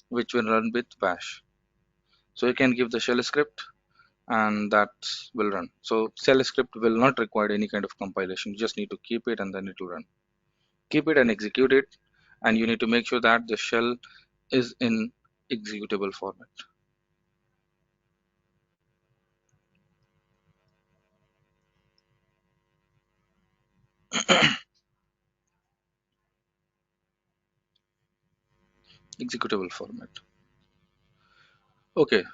[SPEAKER 2] which will run with bash. So you can give the shell script and that will run. So shell script will not require any kind of compilation. You just need to keep it and then it will run. Keep it and execute it, and you need to make sure that the shell is in executable format. Executable format. Okay,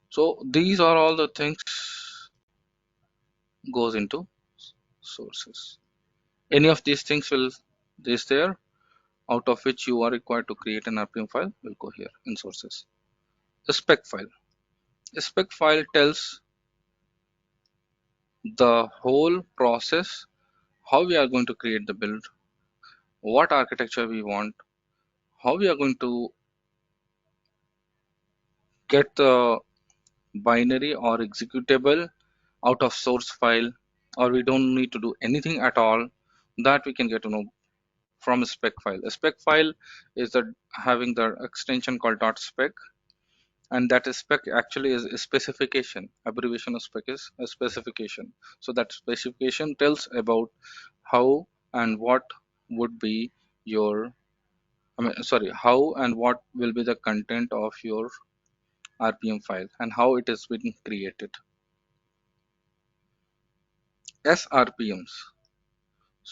[SPEAKER 2] so these are all the things goes into sources. Any of these things will is there, out of which you are required to create an RPM file will go here in sources. A spec file. A spec file tells the whole process, how we are going to create the build, what architecture we want, how we are going to get the binary or executable out of source file, or we don't need to do anything at all. That we can get to know from a spec file. A spec file is having the extension called .spec, and that is spec actually is a specification. Abbreviation of spec is a specification. So that specification tells about how and what would be your how and what will be the content of your RPM file and how it is being created. SRPMs.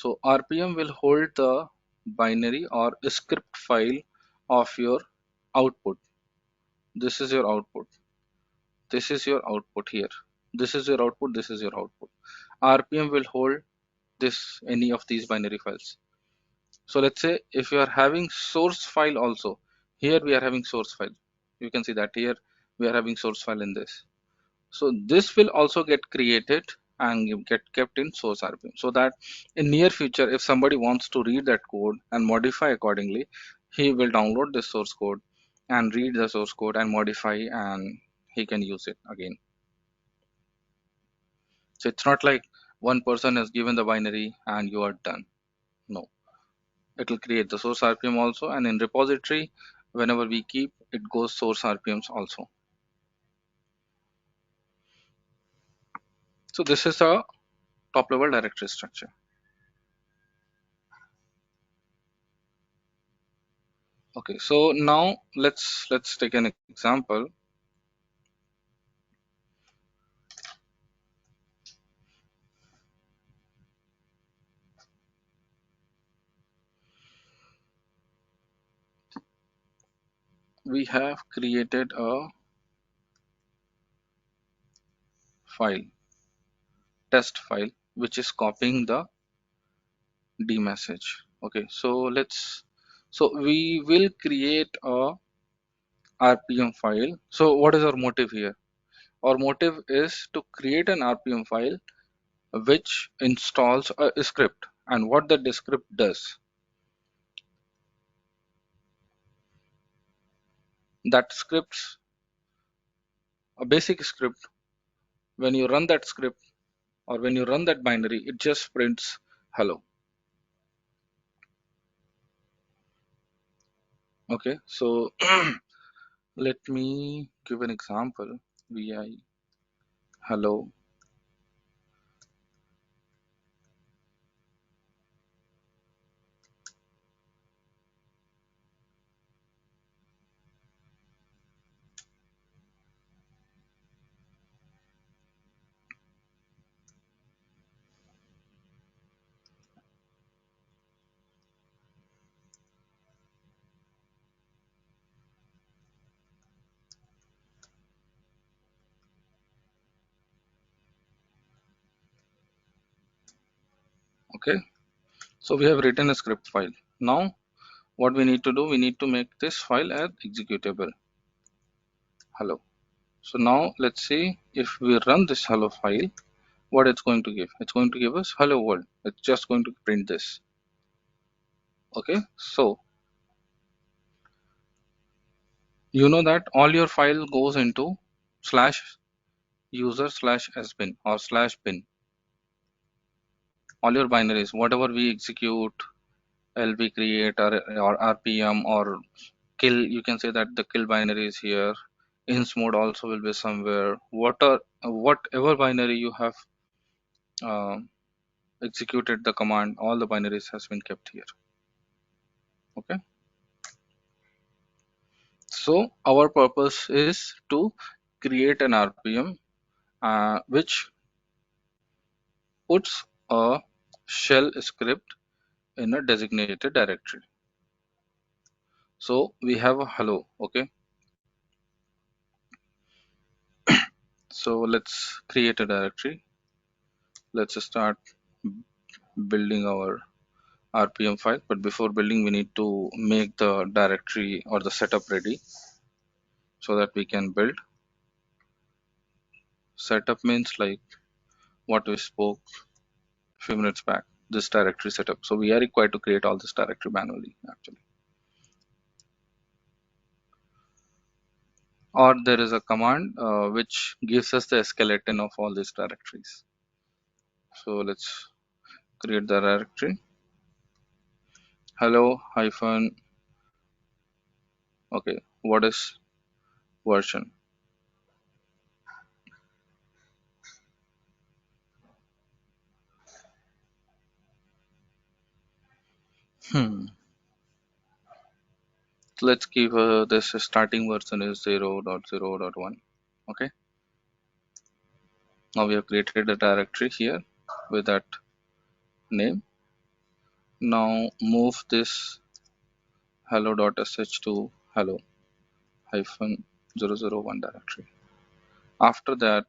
[SPEAKER 2] So RPM will hold the binary or script file of your output. This is your output. This is your output here. This is your output. This is your output. RPM will hold this any of these binary files. So let's say if you are having source file also, here we are having source file. You can see that here we are having source file in this. So this will also get created and get kept in source RPM, so that in near future if somebody wants to read that code and modify accordingly, he will download the source code and read the source code and modify, and he can use it again. So it's not like one person has given the binary and you are done. No, it will create the source RPM also, and in repository whenever we keep it goes source RPMs also. So this is a top level directory structure. Okay, so now let's take an example. We have created a file, test file, which is copying the D message. Okay, so we will create a RPM file. So what is our motive here? Our motive is to create an RPM file which installs a script, and what the script does, that scripts a basic script. When you run that script or when you run that binary, it just prints hello. Okay, so let me give an example. Vi hello. Okay, so we have written a script file. Now what we need to do, we need to make this file as executable. Hello. So now let's see if we run this hello file, what it's going to give. It's going to give us hello world. It's just going to print this. Okay, so you know that all your file goes into slash user slash sbin or slash bin. All your binaries, whatever we execute, LV create or RPM or kill, you can say that the kill binary is here. Ins mode also will be somewhere. Whatever binary you have uh, executed the command, all the binaries has been kept here. Okay, so our purpose is to create an RPM which puts a shell script in a designated directory. So we have a hello. Okay, so let's create a directory. Let's start building our RPM file, but before building we need to make the directory or the setup ready so that we can build. Setup means like what we spoke a few minutes back, this directory setup. So we are required to create all this directory manually actually, or there is a command which gives us the skeleton of all these directories. So let's create the directory hello hyphen. Okay, what is version? So let's give this starting version is 0.0.1. Okay, now we have created a directory here with that name. Now move this hello.sh to hello hyphen 001 directory. After that,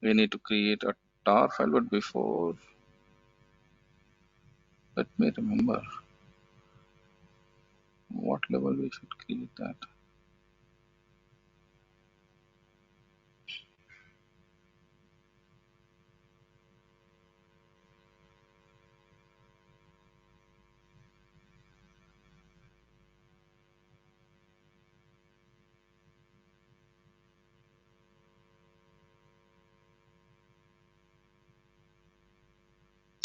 [SPEAKER 2] we need to create a tar file, but before, let me remember what level we should create that.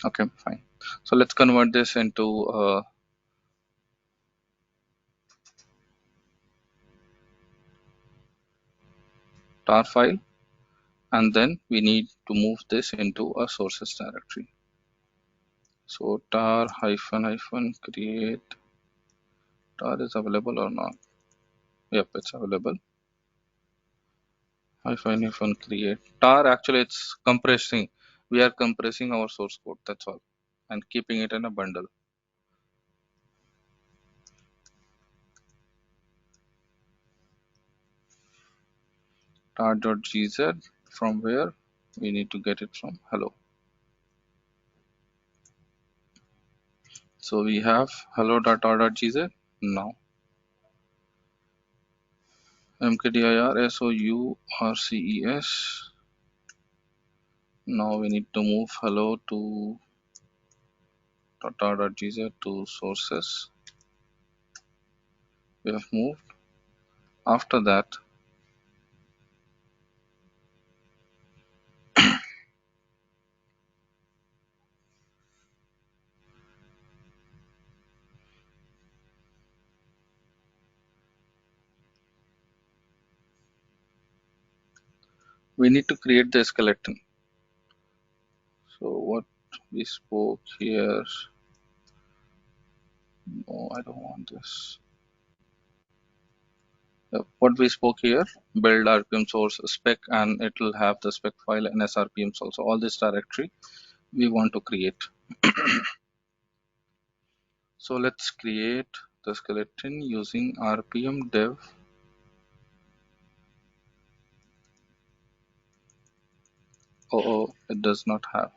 [SPEAKER 2] Okay, fine. So let's convert this into a tar file, and then we need to move this into a sources directory. So tar hyphen hyphen create. Tar is available or not? Yep, it's available. Hyphen hyphen create. Tar, actually it's compressing. We are compressing our source code, that's all, and keeping it in a bundle. Tar.gz, from where we need to get it from hello. So we have hello.tar.gz. Now mkdir sources. Now we need to move hello to tar.gz to sources. We have moved. After that, we need to create the skeleton. So what we spoke here, no, I don't want this. What we spoke here, build RPM source spec, and it will have the spec file and srpms also. All this directory we want to create. So let's create the skeleton using rpm dev. Oh, it does not have.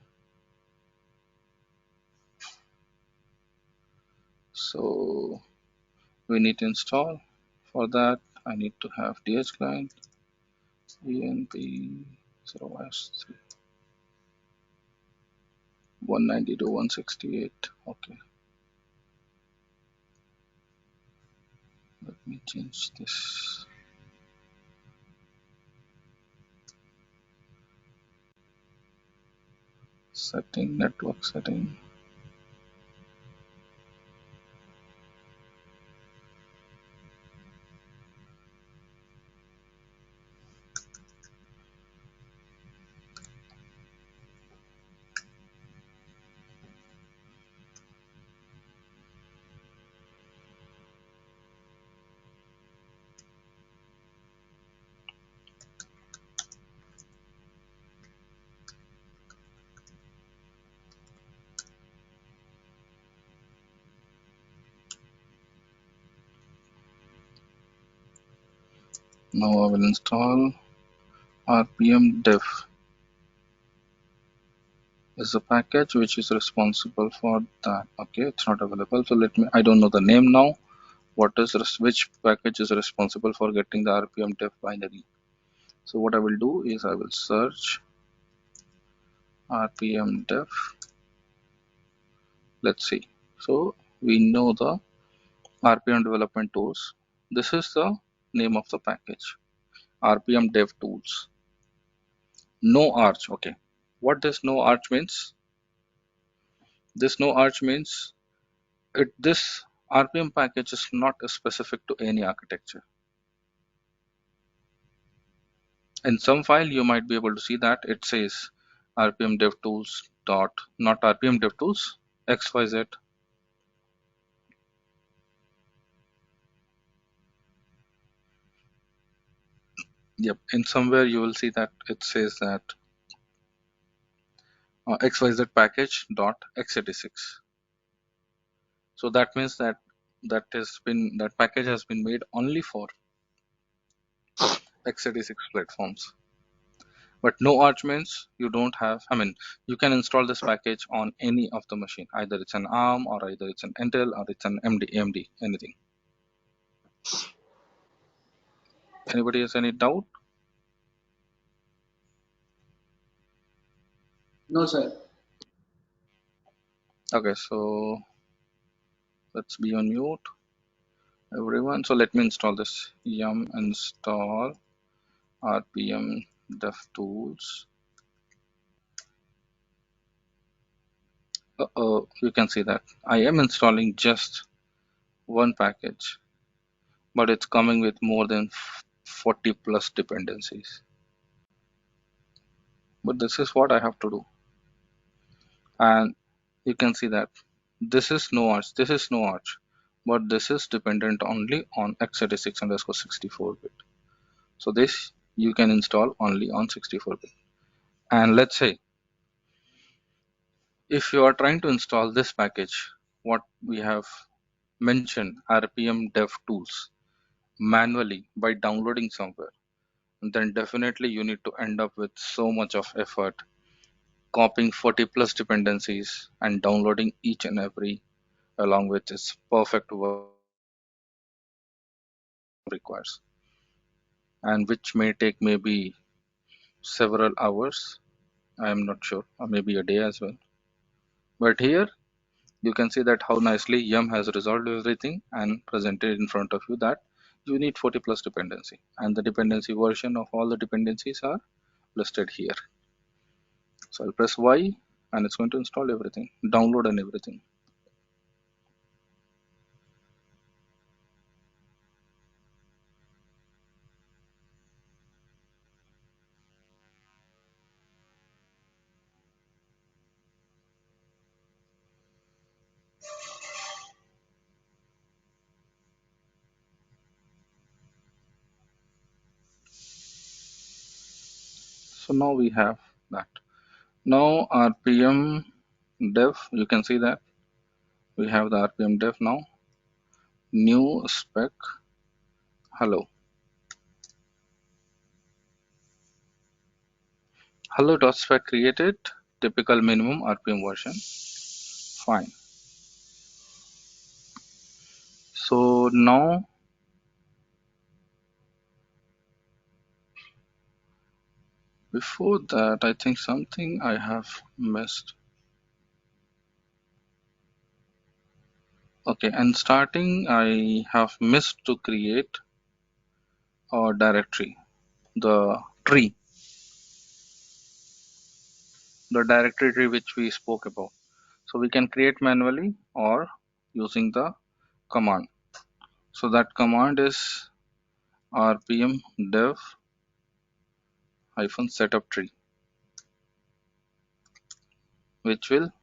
[SPEAKER 2] So we need to install. For that, I need to have dhclient env0s3 192.168. Okay, let me change this. Setting, network setting. Now I will install rpm dev is a package which is responsible for that. Okay, it's not available. So let me, I don't know the name now. What is which package is responsible for getting the rpm dev binary? So what I will do is I will search rpm dev. Let's see. So we know the rpm development tools. This is the name of the package, rpm dev tools. No arch. Okay, what does no arch means? This no arch means this rpm package is not specific to any architecture. In some file you might be able to see that it says rpm dev tools dot, not rpm dev tools, xyz. Yep, in somewhere you will see that it says that xyz package dot x86. So that means that that package has been made only for x86 platforms. But no arch means you don't have, I mean, you can install this package on any of the machine. Either it's an ARM or either it's an Intel or it's an AMD, anything. Anybody has any doubt?
[SPEAKER 5] No, sir.
[SPEAKER 2] Okay, so let's be on mute, everyone. So let me install this yum install rpm devtools. You can see that I am installing just one package, but it's coming with more than 40 plus dependencies. But this is what I have to do. And you can see that this is no arch, but this is dependent only on x86 underscore 64 bit. So this you can install only on 64 bit. And let's say if you are trying to install this package, what we have mentioned, rpm dev tools, manually by downloading somewhere, then definitely you need to end up with so much of effort copying 40 plus dependencies and downloading each and every along with its perfect work requires, and which may take maybe several hours. I am not sure, or maybe a day as well. But here you can see that how nicely Yum has resolved everything and presented in front of you that you need 40 plus dependency, and the dependency version of all the dependencies are listed here. So I'll press Y and it's going to install everything, download and everything. So now we have that. Now RPM dev, you can see that we have the RPM dev now. New spec, hello. Hello.spec created, typical minimum RPM version, fine. So now before that, I think something I have missed. Okay, and starting I have missed to create a directory, the tree, the directory tree which we spoke about. So we can create manually or using the command. So that command is rpm dev hyphen setup tree, which will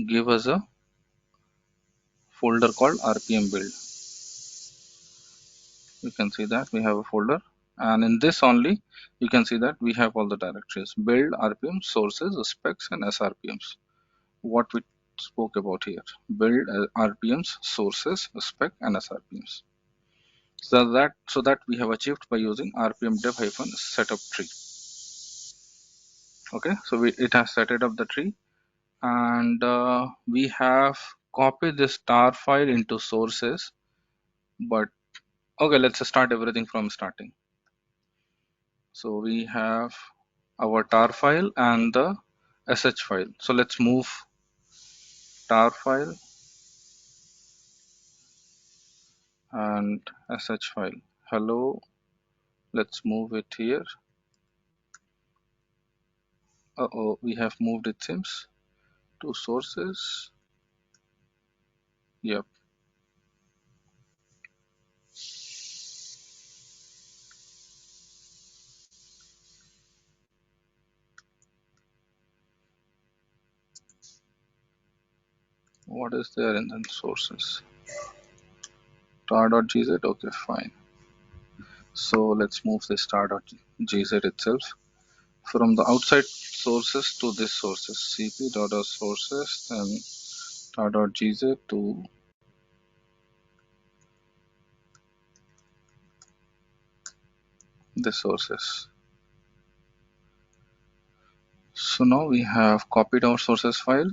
[SPEAKER 2] give us a folder called rpm build. You can see that we have a folder, and in this only you can see that we have all the directories: build, rpm, sources, specs, and srpms. What we spoke about here: build, rpms, sources, spec, and srpms. So that we have achieved by using rpm dev hyphen setup tree. Okay, so it has set it up the tree, and we have copied this tar file into sources. But okay, let's start everything from starting. So we have our tar file and the sh file. So let's move tar file and sh file. Hello, let's move it here. Uh-oh, we have moved, it seems, to sources. Yep. What is there in the sources? tar.gz. Okay, fine. So let's move this tar.gz itself. From the outside sources to this sources, cp.sources, then tar.gz to the sources. So now we have copied our sources file.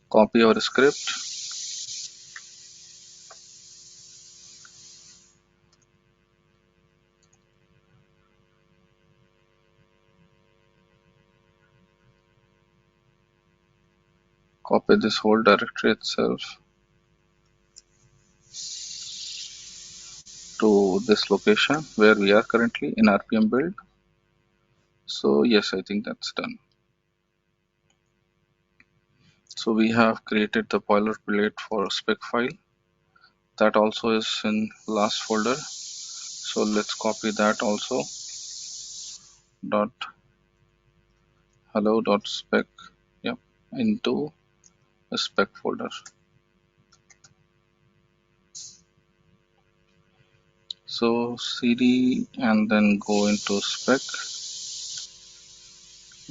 [SPEAKER 2] Copy our script. Copy this whole directory itself to this location where we are currently in RPM build. So yes, I think that's done. So we have created the boilerplate for spec file. That also is in last folder. So let's copy that also. Dot hello dot spec, yep, into a spec folder. So cd and then go into spec.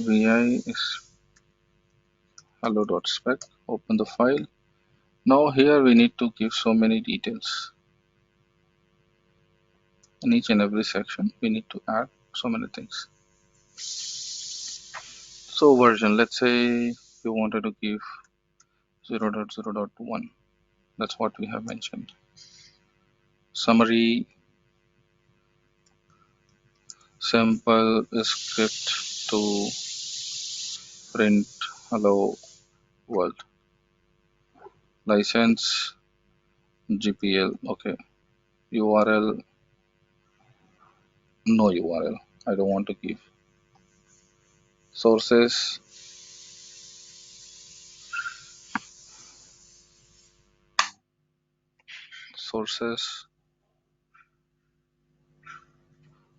[SPEAKER 2] Vi is hello dot spec. Open the file. Now here we need to give so many details. In each and every section we need to add so many things. So version, let's say we wanted to give 0.0.1. That's what we have mentioned. Summary, simple script to print hello world. License GPL, okay. URL, no URL, I don't want to give. Sources,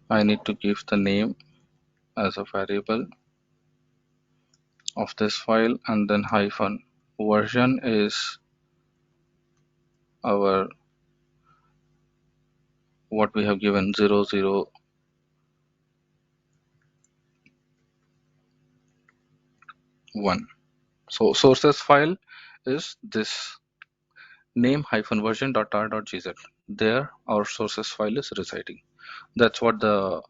[SPEAKER 2] I need to give the name as a variable of this file, and then hyphen. Version is our what we have given 001. So sources file is this name hyphen version dot tar.gz. There our sources file is residing. That's what the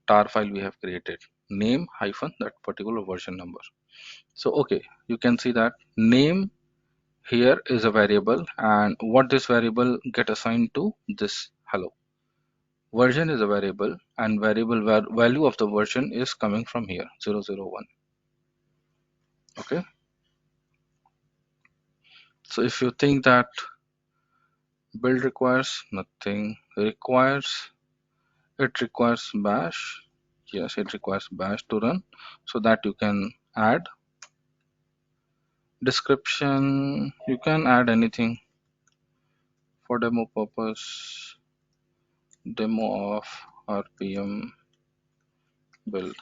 [SPEAKER 2] tar file we have created, name hyphen that particular version number. So okay, you can see that name here is a variable, and what this variable get assigned to this hello. Version is a variable, and variable value of the version is coming from here 001. Okay, so if you think that build requires nothing, requires, it requires bash, yes, it requires bash to run, so that you can add description, you can add anything for demo purpose, demo of RPM build.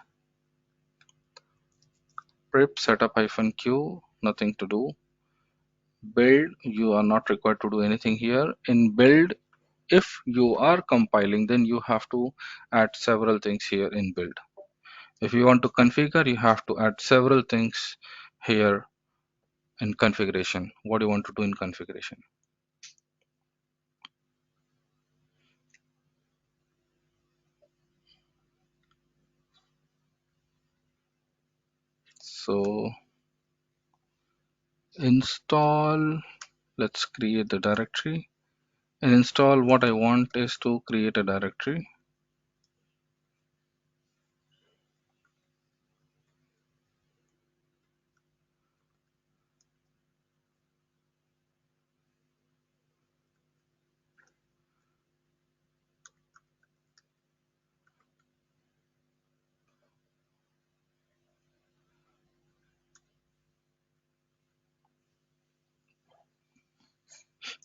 [SPEAKER 2] Prep setup hyphen q, nothing to do. Build, you are not required to do anything here. In build, if you are compiling, then you have to add several things here in build. If you want to configure, you have to add several things here in configuration. What do you want to do in configuration? So install, let's create the directory. And install, what I want is to create a directory.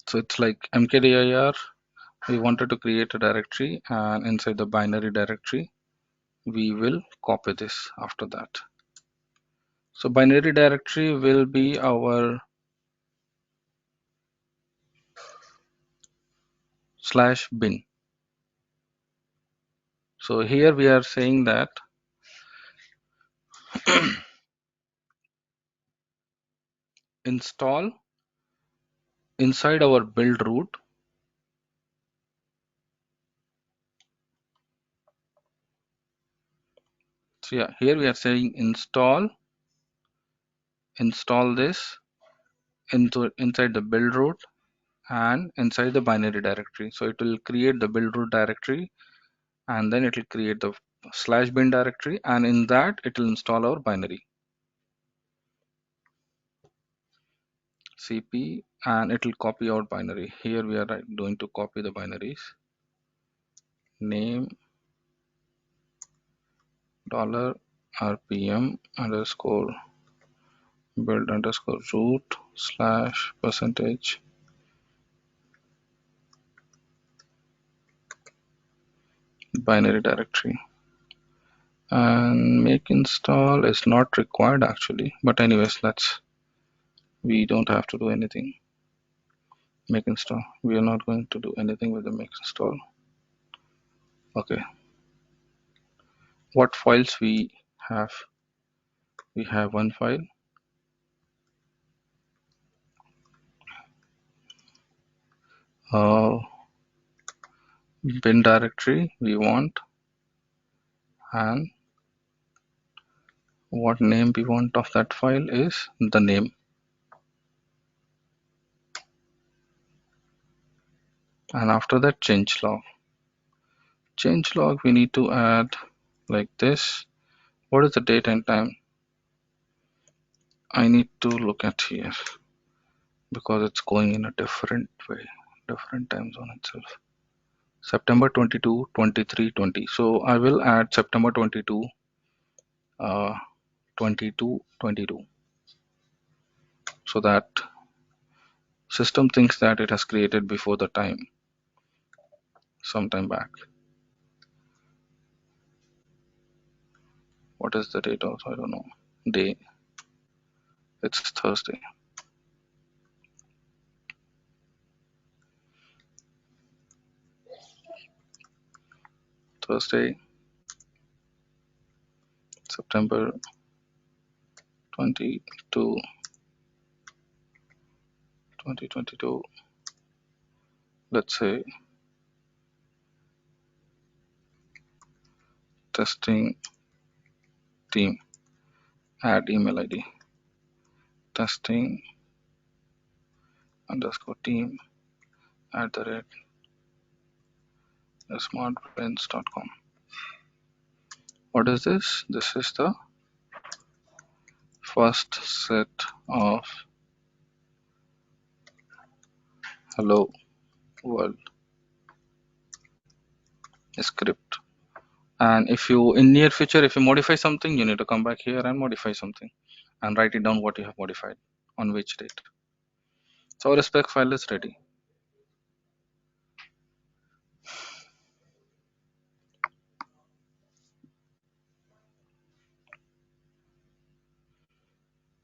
[SPEAKER 2] So it's like mkdir. We wanted to create a directory, and inside the binary directory, we will copy this after that. So binary directory will be our /bin. So here we are saying that install inside our build root. So yeah, here we are saying install this inside the build root and inside the binary directory. So it will create the build root directory, and then it will create the /bin directory, and in that it will install our binary cp, and it will copy our binary. Here we are going to copy the binaries. Name $rpm underscore build underscore root / percentage binary directory, and make install is not required actually, but anyways, we don't have to do anything. Make install, we are not going to do anything with the make install. Okay, what files we have? We have one file, bin directory we want, and what name we want of that file is the name, and after that change log we need to add like this. What is the date and time? I need to look at here because it's going in a different way, different time zone itself. September 22, 23, 20. So I will add September 22, 22, 22, so that system thinks that it has created before the time, sometime back. What is the date also? I don't know. Day. It's Thursday. Thursday, September 22, 2022. Let's say testing team, add email ID, testing underscore team @smartbrains.com. What is this? This is the first set of hello world script. And if you, in near future, if you modify something, you need to come back here and modify something and write it down what you have modified on which date. So our spec file is ready.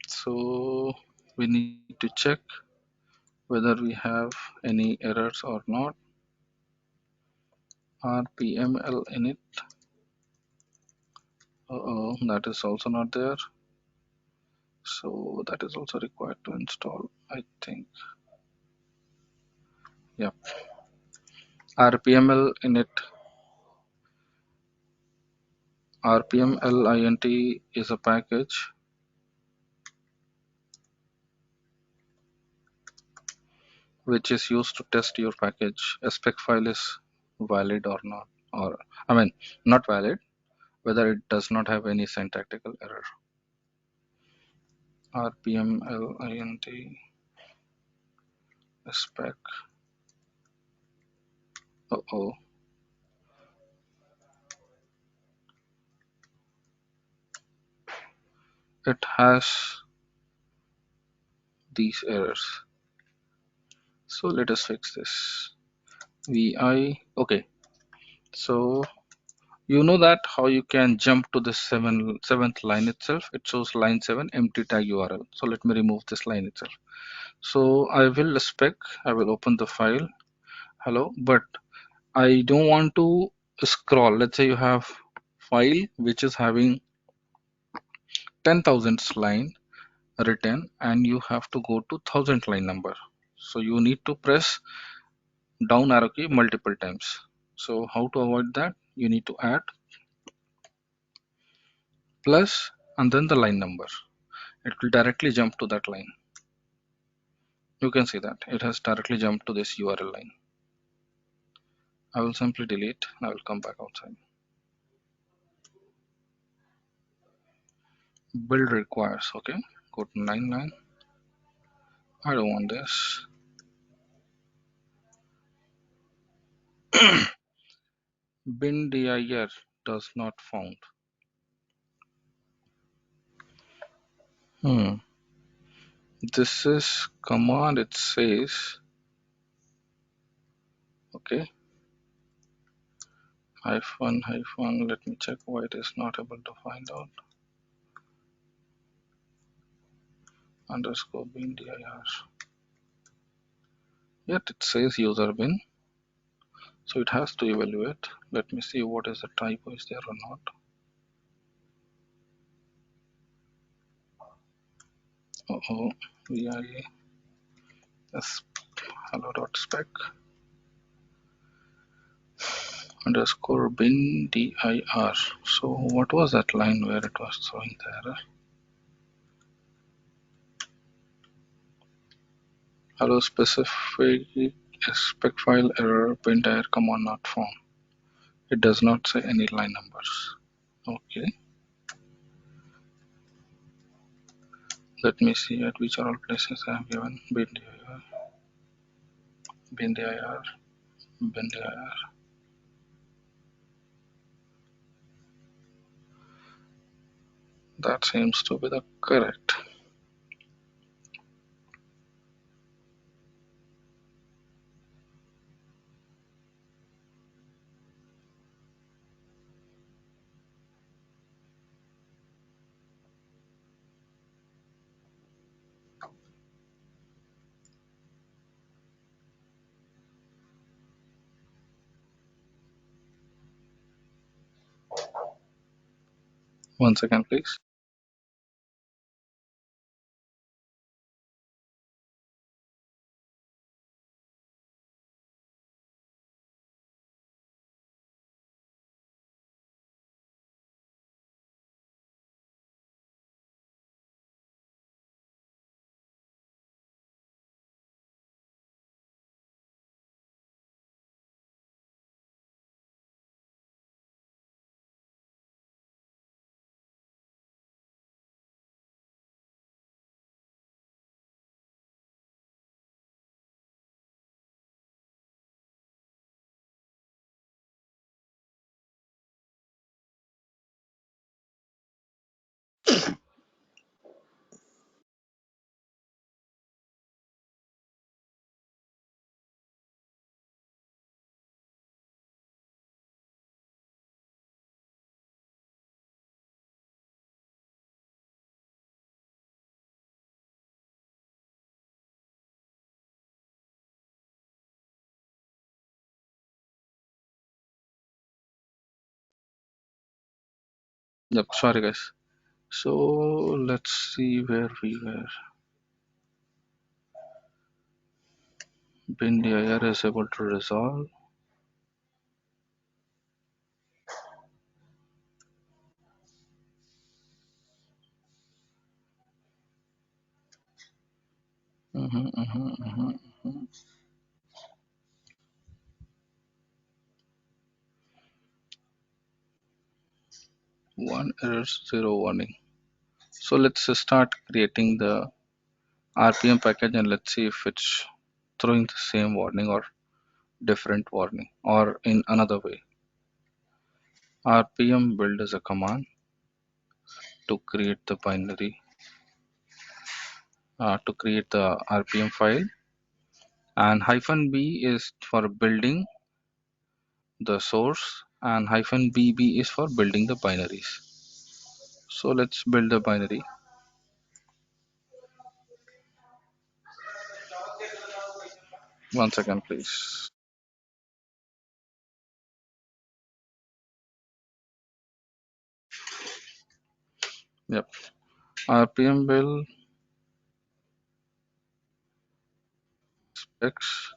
[SPEAKER 2] So we need to check whether we have any errors or not. rpml init. That is also not there. So that is also required to install, I think. Yep. rpml init. rpmlint is a package which is used to test your package. A spec file is valid or not, or I mean not valid, whether it does not have any syntactical error. rpmlint spec. It has these errors. So let us fix this. vi. Okay, so You know that how you can jump to the seventh line itself. It shows line 7 empty tag URL. So let me remove this line itself. So I will spec, I will open the file, hello, but I don't want to scroll. Let's say you have file which is having 10,000 line written and you have to go to 1000 line number. So you need to press down arrow key multiple times. So how to avoid that? You need to add plus and then the line number. It will directly jump to that line. You can see that it has directly jumped to this URL line. I will simply delete and I will come back outside. Build requires, okay, go to 99. I don't want this. Bin dir does not found. This is command, it says, okay, hyphen, let me check why it is not able to find out. Underscore bin dir. Yet it says user bin. So it has to evaluate. Let me see what is the typo, is there or not. Oh, VIA hello.spec underscore bin dir. So what was that line where it was throwing the error? Hello spec file error bin dir command not found. It does not say any line numbers. Okay. Let me see at which are all places I have given bin dir, bin dir, bin dir. That seems to be the correct. One second, please. Yep, sorry guys. So let's see where we were. Bin dir is able to resolve. Mhm, mhm, mhm, mhm. One error, zero warning. So let's start creating the RPM package and let's see if it's throwing the same warning or different warning or in another way. RPM build is a command to create the binary, to create the RPM file, and -b is for building the source, and -bb is for building the binaries. So let's build the binary. One second, please. Yep. RPM build specs.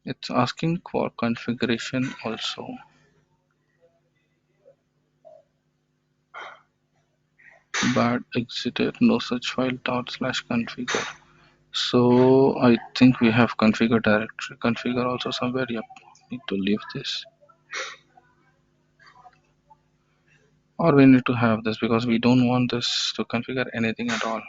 [SPEAKER 2] It's asking for configuration also, but exited no such file dot slash configure. So I think we have configure directory. Configure also somewhere. Yep. Need to leave this. Or we need to have this because we don't want this to configure anything at all.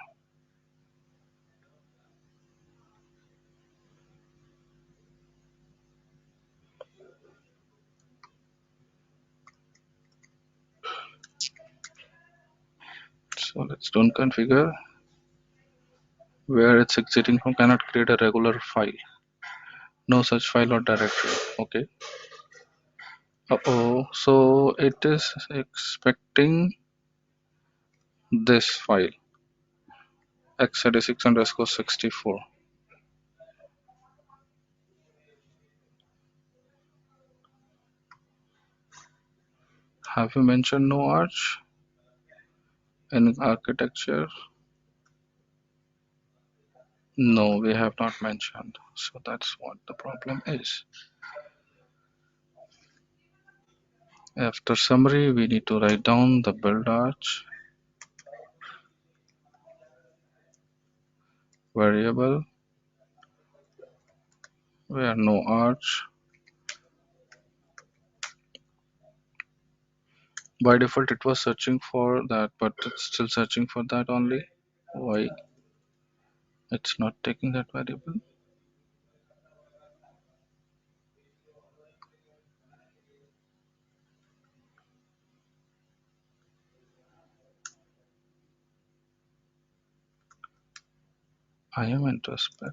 [SPEAKER 2] So let's don't configure. Where it's exiting from cannot create a regular file. No such file or directory. Okay. Uh-oh. So it is expecting this file x86_64. Have you mentioned no arch in architecture? No, we have not mentioned. So that's what the problem is. After summary, we need to write down the build arch variable where no arch. By default, it was searching for that, but it's still searching for that only. Why it's not taking that variable? I am into spec.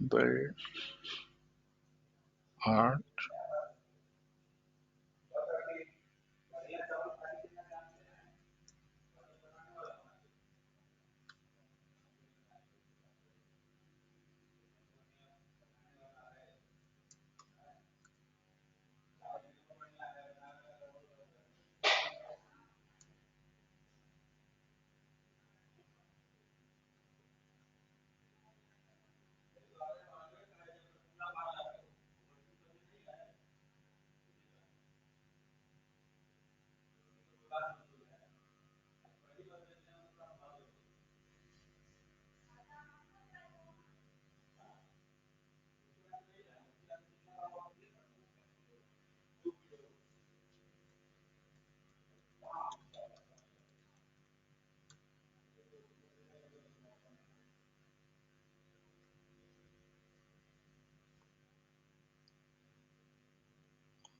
[SPEAKER 2] Build arch.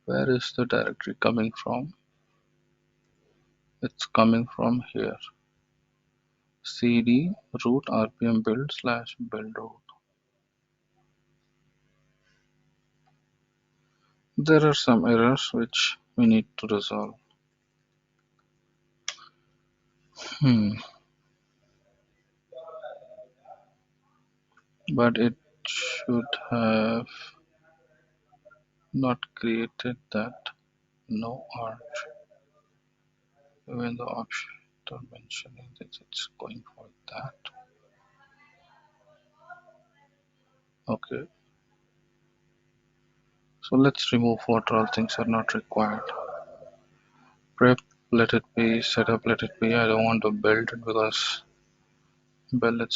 [SPEAKER 2] Where is the directory coming from? It's coming from here. cd root rpm build slash build root. There are some errors which we need to resolve. But it should have not created that no arch. Even the option mentioning that it's going for that. Okay. So let's remove what all things are not required. Prep, let it be. Setup, let it be. I don't want to build it because, well,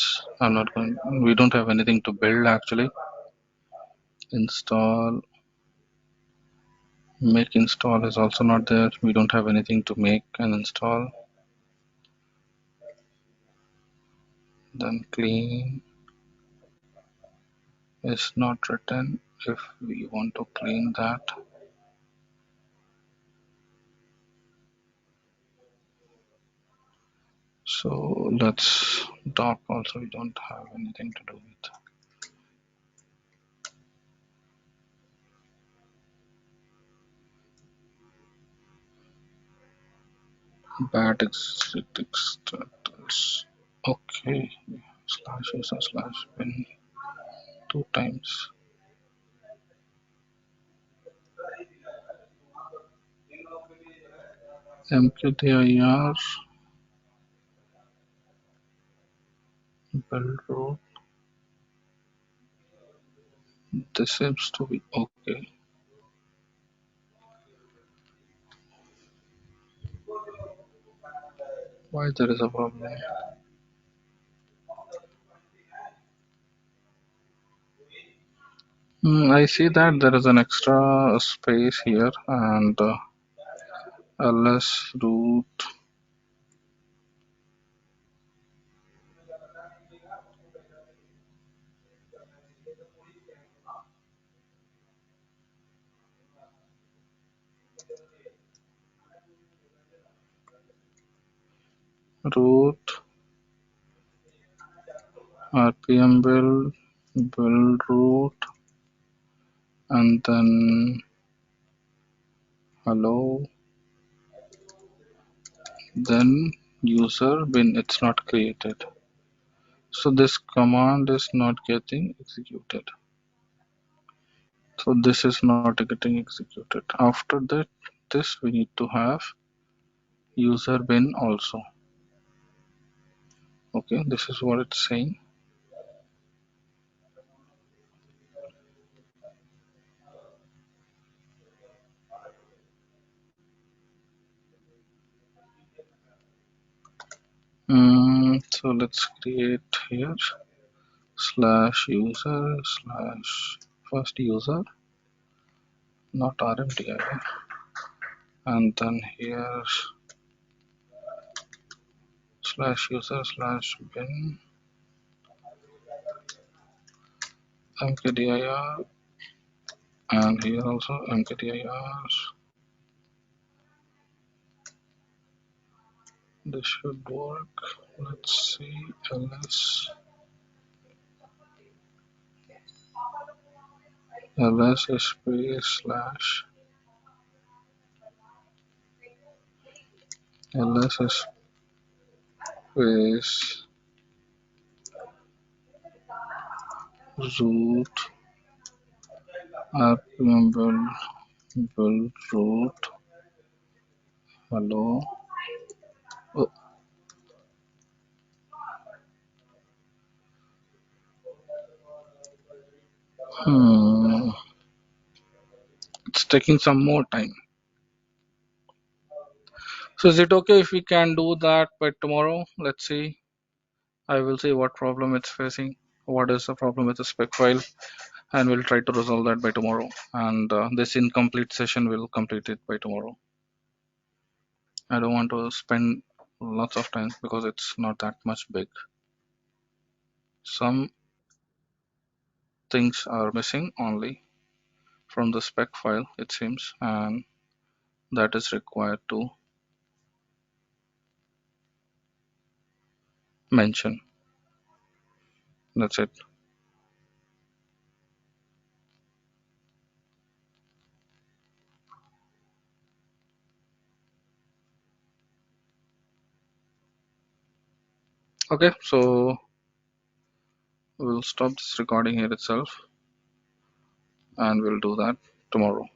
[SPEAKER 2] I'm not going. We don't have anything to build actually. Install, make install is also not there. We don't have anything to make and install. then clean is not written. If we want to clean that, so let's doc also we don't have anything to do with. Bad exit status. Okay, slash user slash bin 2 times. mkdir build root. This seems to be okay. Why there is a problem? I see that there is an extra space here and ls root root rpm build root and then hello, then user bin. It's not created, so this command is not getting executed. So this is not getting executed. After that, this we need to have user bin also. Okay, this is what it's saying. So let's create here slash user slash first user, not rmdir, and then here slash user slash bin mkdir, and here also mkdir. This should work. Let's see, ls space slash ls space root rpm build root hello. Oh, it's taking some more time. So is it okay if we can do that by tomorrow? Let's see. I will see what problem it's facing. What is the problem with the spec file, and we'll try to resolve that by tomorrow. And this incomplete session will complete it by tomorrow. I don't want to spend lots of time because it's not that much big. Some things are missing only from the spec file, it seems, and that is required to mention. That's it. Okay, so we'll stop this recording here itself, and we'll do that tomorrow.